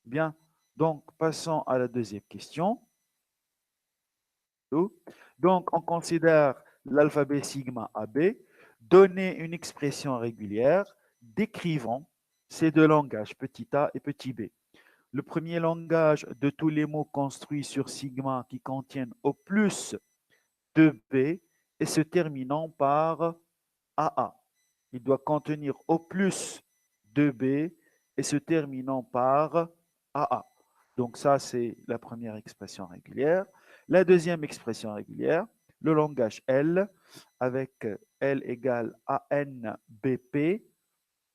Bien. Donc, passons à la deuxième question. Donc, on considère l'alphabet sigma AB, donner une expression régulière décrivant ces deux langages, petit a et petit b. Le premier langage de tous les mots construits sur sigma qui contiennent au plus 2b et se terminant par AA. Il doit contenir au plus 2b et se terminant par AA. Donc ça, c'est la première expression régulière. La deuxième expression régulière, le langage L, avec L égale ANBP,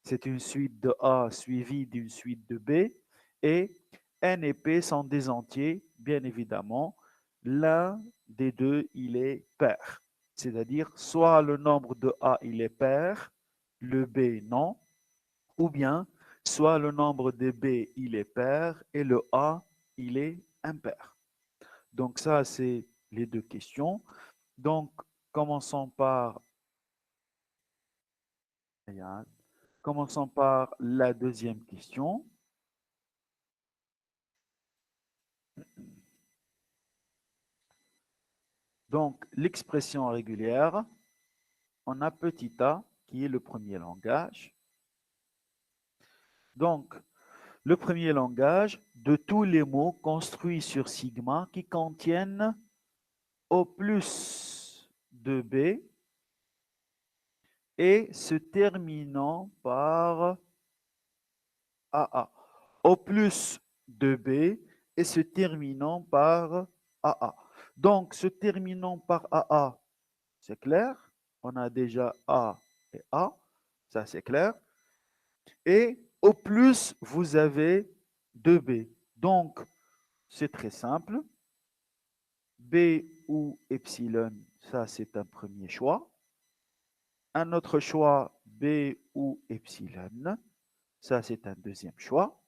c'est une suite de A suivie d'une suite de B, et N et P sont des entiers, bien évidemment. l'un des deux, il est pair. C'est-à-dire, soit le nombre de A, il est pair, le B, non, ou bien, soit le nombre de B, il est pair, et le A, il est impair. Donc ça, c'est les deux questions. Donc, commençons par, commençons par la deuxième question. Donc, l'expression régulière, on a petit a qui est le premier langage. Donc, le premier langage de tous les mots construits sur sigma qui contiennent au plus de B et se terminant par AA. Au plus de B et se terminant par AA. Donc, se terminant par AA, c'est clair. On a déjà A et A, ça c'est clair. Et au plus, vous avez 2B. Donc, c'est très simple. B ou epsilon, ça c'est un premier choix. Un autre choix, B ou epsilon, ça c'est un deuxième choix.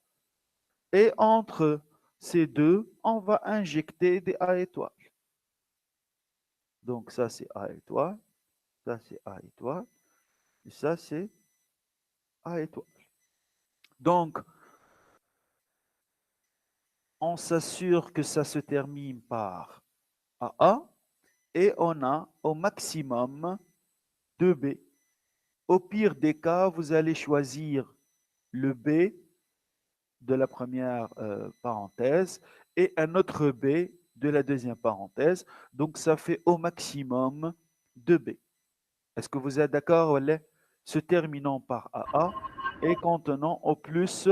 Et entre ces deux, on va injecter des A étoiles. Donc ça c'est A étoile, ça c'est A étoile, et ça c'est A étoile. Donc, on s'assure que ça se termine par AA et on a au maximum 2B. Au pire des cas, vous allez choisir le B de la première parenthèse et un autre B de la deuxième parenthèse. Donc, ça fait au maximum 2B. Est-ce que vous êtes d'accord, Wallah? Se terminant par AA et contenant au plus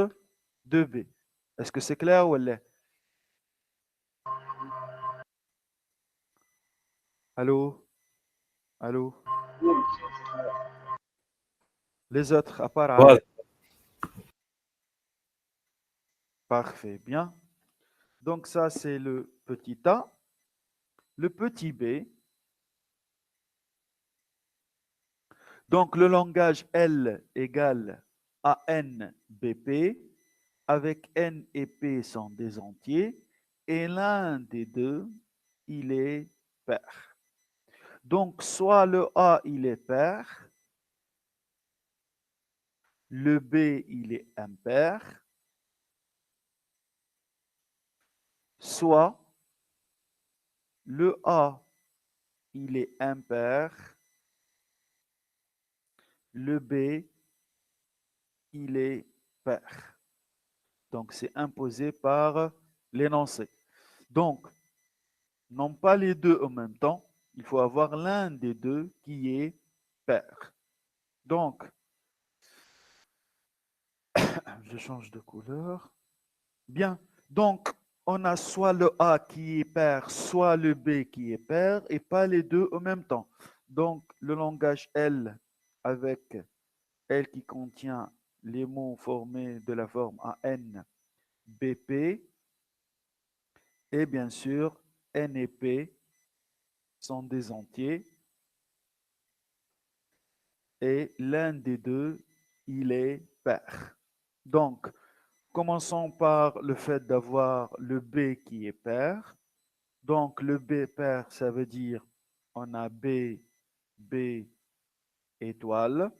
2B. Est-ce que c'est clair, Wallah? Allô? Allô? Les autres, à part واضح. Ali. Parfait, bien. Donc ça, c'est le petit a. Le petit b. Donc le langage L égale AN BP, avec N et P sont des entiers, et l'un des deux, il est pair. Donc soit le A, il est pair, le B, il est impair, soit le A, il est impair, le B, il est pair. Donc, c'est imposé par l'énoncé. Donc, non pas les deux en même temps, il faut avoir l'un des deux qui est pair. Donc, je change de couleur. Bien. Donc, on a soit le A qui est pair, soit le B qui est pair, et pas les deux en même temps. Donc, le langage L avec L qui contient les mots formés de la forme AN, BP, et bien sûr, N et P sont des entiers, et l'un des deux, il est pair. Donc, commençons par le fait d'avoir le B qui est pair. Donc, le B pair, ça veut dire on a B, B étoile,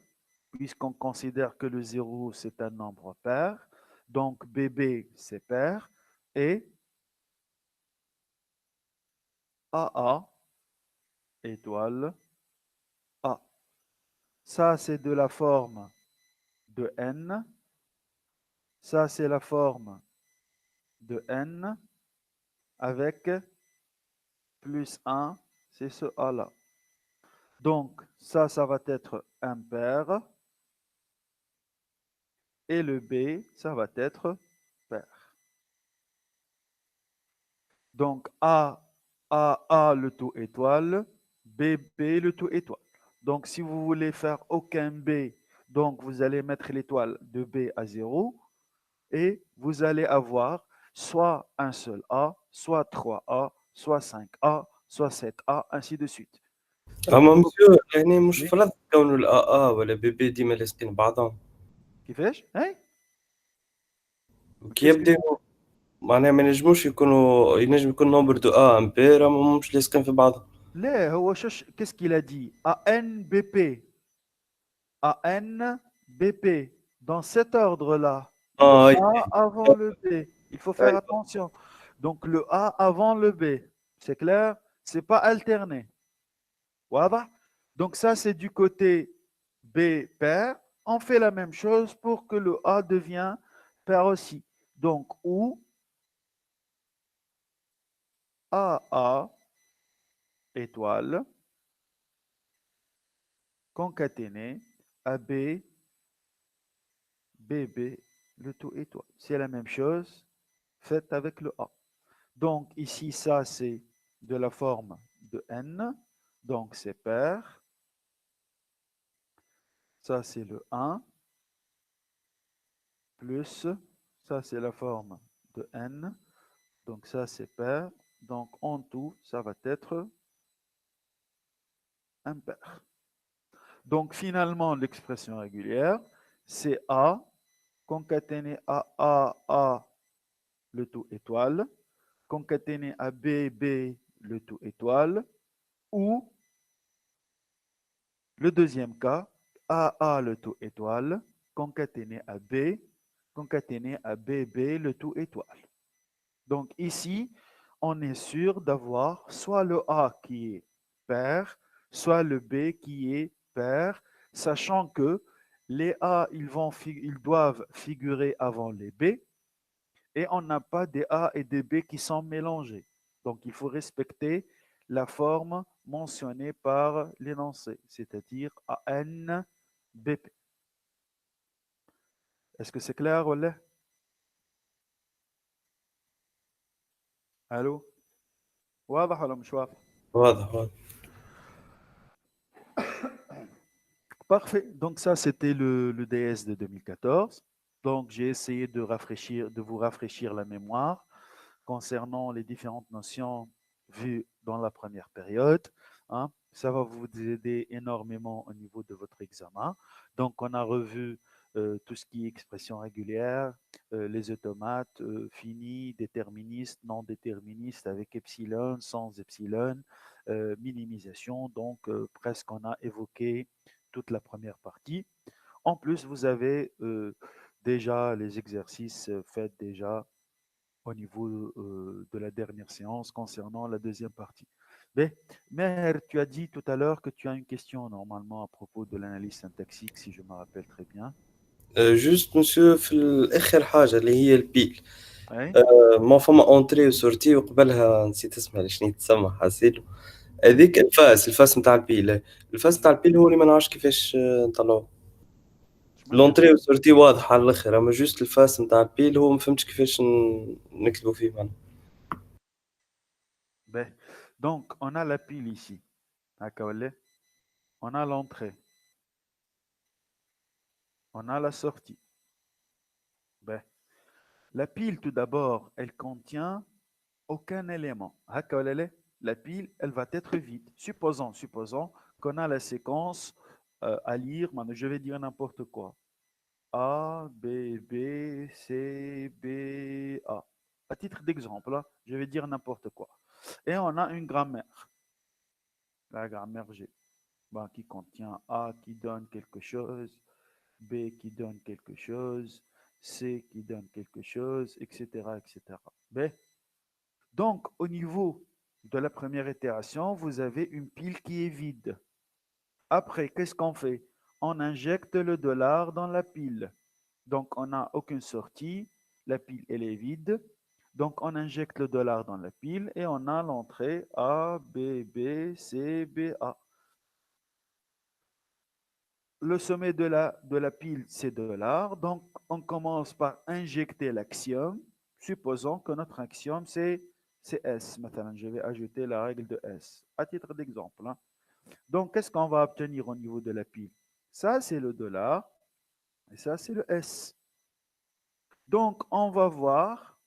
puisqu'on considère que le 0, c'est un nombre pair. Donc, BB, c'est pair. Et AA, étoile, A. Ça, c'est de la forme de N. Ça, c'est la forme de N avec plus 1, c'est ce A-là. Donc, ça va être impair. Et le B, ça va être pair. Donc, A, le tout étoile, B, B, le tout étoile. Donc, si vous voulez faire aucun B, donc vous allez mettre l'étoile de B à 0 et vous allez avoir soit un seul A, soit 3A, soit 5A, soit 7A, ainsi de suite. أما مسيو يعني مش Oui. فرض كونوا الA ولا BB ديما لاصقين بعضهم، كيفاش؟ أي؟ كي Qu'est-ce que tu يبداو معناها ما ينجموش يكونوا ينجم يكون نومبر دو A امبير راهم مش لاصقين في بعضهم. لا هو qu'est-ce qu'il a dit? ANBP. ANBP. Dans cet ordre-là, le آه A avant le B. Il faut faire attention. Donc le A avant le B. C'est clair? C'est pas alterné. Voilà. Donc ça, c'est du côté B pair. On fait la même chose pour que le A devient pair aussi. Donc, ou AA étoile concaténé AB BB le tout étoile. C'est la même chose faite avec le A. Donc ici, ça c'est de la forme de N. Donc c'est pair. Ça c'est le 1 plus, ça c'est la forme de N. Donc ça c'est pair. Donc en tout, ça va être impair. Donc finalement, l'expression régulière, c'est A concaténé à A, le tout étoile, concaténé à B, B, le tout étoile, ou le deuxième cas, A, le tout étoile, concaténé à B, concaténé à B, B, le tout étoile. Donc ici, on est sûr d'avoir soit le A qui est pair, soit le B qui est pair, sachant que les A, ils doivent figurer avant les B, et on n'a pas des A et des B qui sont mélangés. Donc il faut respecter la forme mentionnée par l'énoncé, c'est-à-dire ANBP. Est-ce que c'est clair, Olé? Allô? واضح ولا مش واضح؟ واضح واضح. Parfait. Donc ça, c'était le DS de 2014. Donc j'ai essayé de vous rafraîchir la mémoire concernant les différentes notions vues dans la première période. Hein. Ça va vous aider énormément au niveau de votre examen. Donc on a revu tout ce qui est expression régulière, les automates, finis, déterministes, non déterministes, avec epsilon, sans epsilon, minimisation. Donc presque on a évoqué toute la première partie. En plus, vous avez déjà les exercices faits déjà au niveau de la dernière séance concernant la deuxième partie. Mais tu as dit tout à l'heure que tu as une question normalement à propos de l'analyse syntaxique, si je me rappelle très bien. جوست مسيو في الآخر حاجة اللي هي البيل، Oui. ما فما اونتري وسورتي وقبلها نسيت اسمها شنو تسمى حاسيلو هذيك الفاس نتاع البيل. الفاس نتاع البيل هو اللي ما نعرفش كيفاش نطلعوه. لونتري وسورتي واضحة على الآخر، أما جوست الفاس نتاع البيل هو ما فهمتش كيفاش نكتبوا فيه معناها. Ben, donc, on a la pile ici. On a l'entrée. On a la sortie. Ben, la pile, tout d'abord, elle contient aucun élément. La pile, elle va être vide. Supposons qu'on a la séquence à lire. Je vais dire n'importe quoi. A, B, B, C, B, A. À titre d'exemple, hein, je vais dire n'importe quoi. Et on a une grammaire. La grammaire G, ben, qui contient A qui donne quelque chose, B qui donne quelque chose, C qui donne quelque chose, etc., etc. B. Donc, au niveau de la première itération, vous avez une pile qui est vide. Après, qu'est-ce qu'on fait? On injecte le dollar dans la pile. Donc, on n'a aucune sortie. La pile, elle est vide. Donc, on injecte le dollar dans la pile et on a l'entrée A, B, B, C, B, A. Le sommet de la pile, c'est $. Donc, on commence par injecter l'axiome. Supposons que notre axiome, c'est S. Maintenant, je vais ajouter la règle de S, à titre d'exemple. Hein. Donc, qu'est-ce qu'on va obtenir au niveau de la pile? Ça, c'est le $, et ça, c'est le S. Donc, on va voir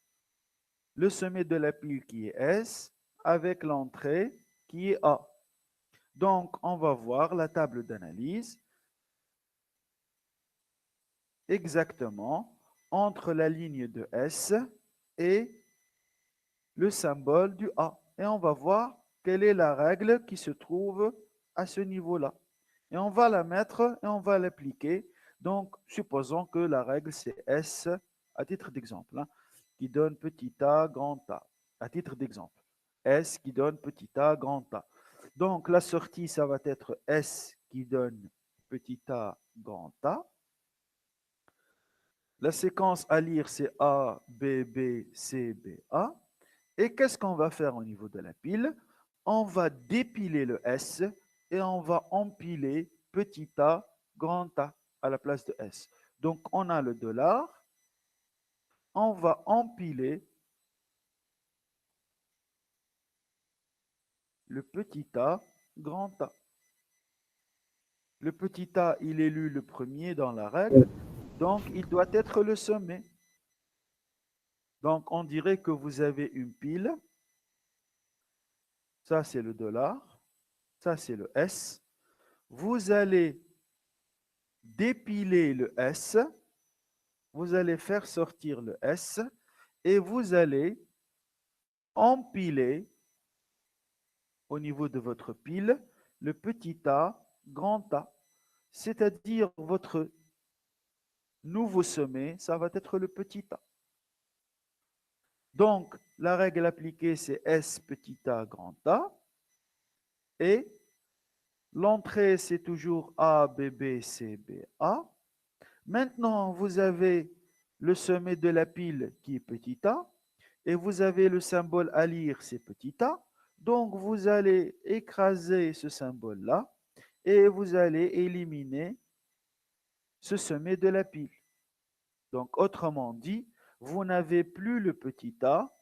le sommet de la pile qui est S avec l'entrée qui est A. Donc, on va voir la table d'analyse exactement entre la ligne de S et le symbole du A. Et on va voir quelle est la règle qui se trouve à ce niveau-là. Et on va la mettre et on va l'appliquer. Donc, supposons que la règle, c'est S, à titre d'exemple, hein, qui donne petit a, grand A. À titre d'exemple. S qui donne petit a, grand A. Donc, la sortie, ça va être S qui donne petit a, grand A. La séquence à lire, c'est A, B, B, C, B, A. Et qu'est-ce qu'on va faire au niveau de la pile? On va dépiler le S et on va empiler petit a, grand A à la place de S. Donc, on a le dollar. On va empiler le petit a, grand A. Le petit a, il est lu le premier dans la règle. Donc, il doit être le sommet. Donc, on dirait que vous avez une pile. Ça, c'est le dollar. Ça, c'est le S. Vous allez dépiler le S. Vous allez faire sortir le S. Et vous allez empiler au niveau de votre pile le petit a, grand A. C'est-à-dire votre nouveau sommet, ça va être le petit a. Donc, la règle appliquée, c'est S petit a, grand A. Et l'entrée, c'est toujours A, B, B, C, B, A. Maintenant, vous avez le sommet de la pile qui est petit a. Et vous avez le symbole à lire, c'est petit a. Donc, vous allez écraser ce symbole-là et vous allez éliminer ce sommet de la pile. Donc, autrement dit, vous n'avez plus le petit a,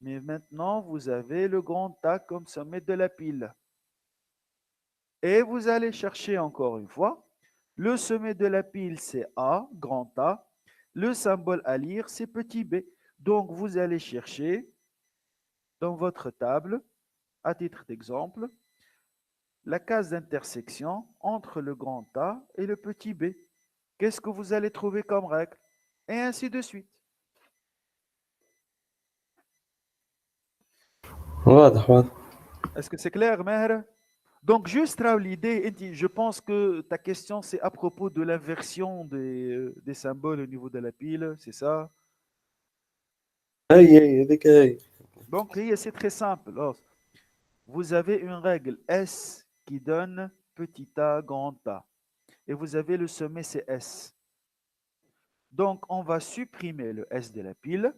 mais maintenant, vous avez le grand A comme sommet de la pile. Et vous allez chercher encore une fois. Le sommet de la pile, c'est A, grand A. Le symbole à lire, c'est petit b. Donc, vous allez chercher dans votre table, à titre d'exemple, la case d'intersection entre le grand A et le petit b. Qu'est-ce que vous allez trouver comme règle? Et ainsi de suite. واضح واضح. Est-ce que c'est clair, Maher? Donc, juste l'idée, je pense que ta question, c'est à propos de l'inversion des symboles au niveau de la pile, c'est ça? هي هذيك هي. Donc, c'est très simple. Alors, vous avez une règle S qui donne petit a, grand A. Et vous avez le sommet, c'est S. Donc, on va supprimer le S de la pile.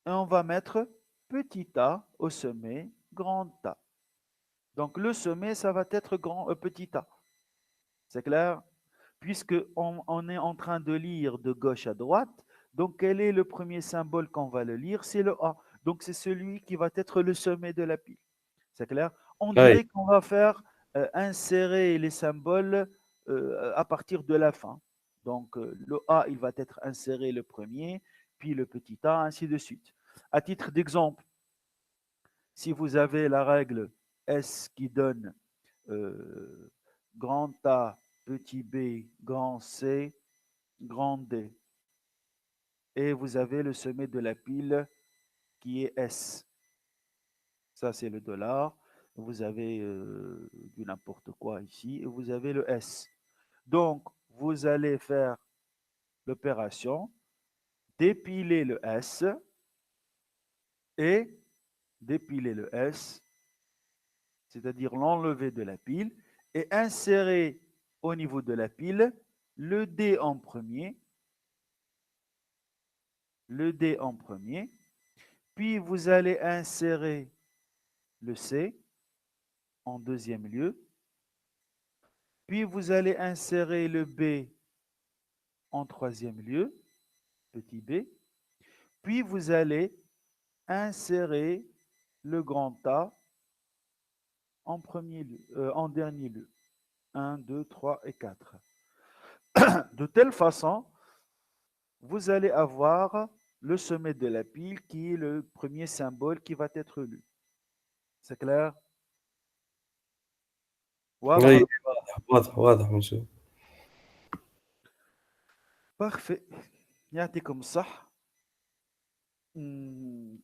Et on va mettre petit a au sommet, grand A. Donc, le sommet, ça va être petit a. C'est clair? Puisqu'on est en train de lire de gauche à droite, donc quel est le premier symbole qu'on va le lire? C'est le A. Donc c'est celui qui va être le sommet de la pile. C'est clair? On dirait qu'on va faire insérer les symboles à partir de la fin. Donc le A, il va être inséré le premier, puis le petit a, ainsi de suite. À titre d'exemple, si vous avez la règle S qui donne grand A, petit b, grand C, grand D. Et vous avez le sommet de la pile qui est S. Ça, c'est le dollar. Vous avez du n'importe quoi ici. Et vous avez le S. Donc, vous allez faire l'opération, dépiler le S et dépiler le S, c'est-à-dire l'enlever de la pile, et insérer au niveau de la pile le D en premier, puis vous allez insérer le C en deuxième lieu, puis vous allez insérer le B en troisième lieu, petit b, puis vous allez insérer le grand A en dernier lieu. 1, 2, 3 et 4. De telle façon, vous allez avoir le sommet de la pile qui est le premier symbole qui va être lu. C'est clair? واضح اي ولا؟ واضح واضح من شو. Parfait. يعطيكم الصح.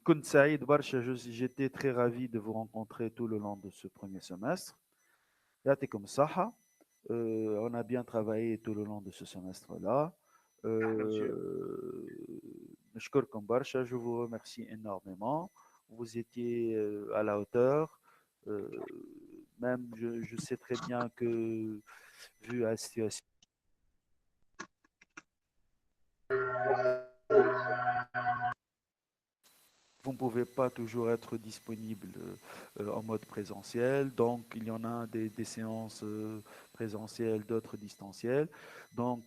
كنت سعيد برشا. J'étais très ravi de vous rencontrer tout le long de ce premier semestre. يعطيكم الصحة. On a bien travaillé tout le long de ce semestre-là. نشكركم برشا. Je vous remercie énormément. Vous étiez à la hauteur. Même je sais très bien que vu la situation, vous ne pouvez pas toujours être disponible en mode présentiel. Donc, il y en a des séances présentielles, d'autres distancielles. Donc,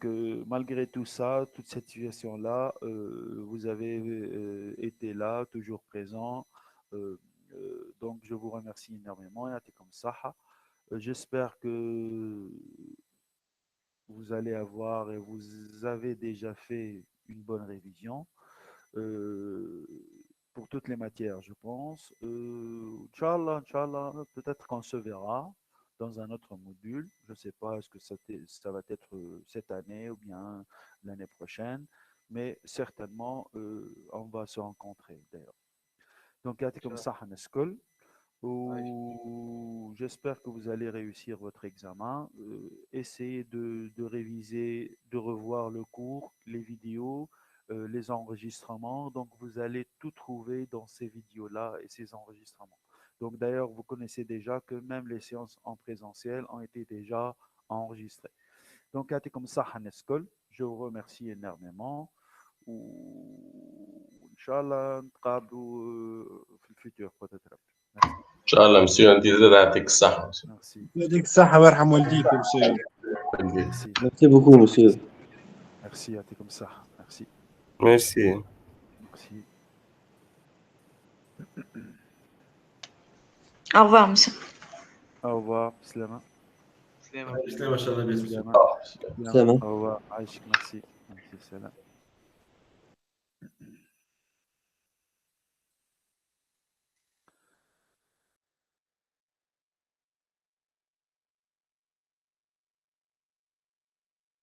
malgré tout ça, toute cette situation-là, vous avez été là, toujours présent. Donc, je vous remercie énormément. Comme ça, j'espère que vous allez avoir et vous avez déjà fait une bonne révision. Pour toutes les matières, je pense. Inch'Allah, Inch'Allah, peut-être qu'on se verra dans un autre module. Je ne sais pas, est-ce que ça va être cette année ou bien l'année prochaine, mais certainement, on va se rencontrer d'ailleurs. Donc, comme ça, Hanescol. J'espère que vous allez réussir votre examen. Essayez de réviser, de revoir le cours, les vidéos, les enregistrements. Donc, vous allez tout trouver dans ces vidéos-là et ces enregistrements. Donc, d'ailleurs, vous connaissez déjà que même les séances en présentiel ont été déjà enregistrées. Donc, comme ça, Haneskol, je vous remercie énormément. Inch'Allah, نتقابلوا في الفيتور peut-être. Merci. ان شاء الله مسيو، انت زاد يعطيك الصحه. Merci. يعطيك الصحة ويرحم والديكم سير. Merci. ميرسي بوكو مسيو. Merci, يعطيكم الصحة. Merci. ميرسي. Merci. Au revoir, monsieur. Au revoir. Slama. سلامة. سلامة ان شاء الله. Slama. سلامة. Au revoir. Aïchik, merci. Merci, salam.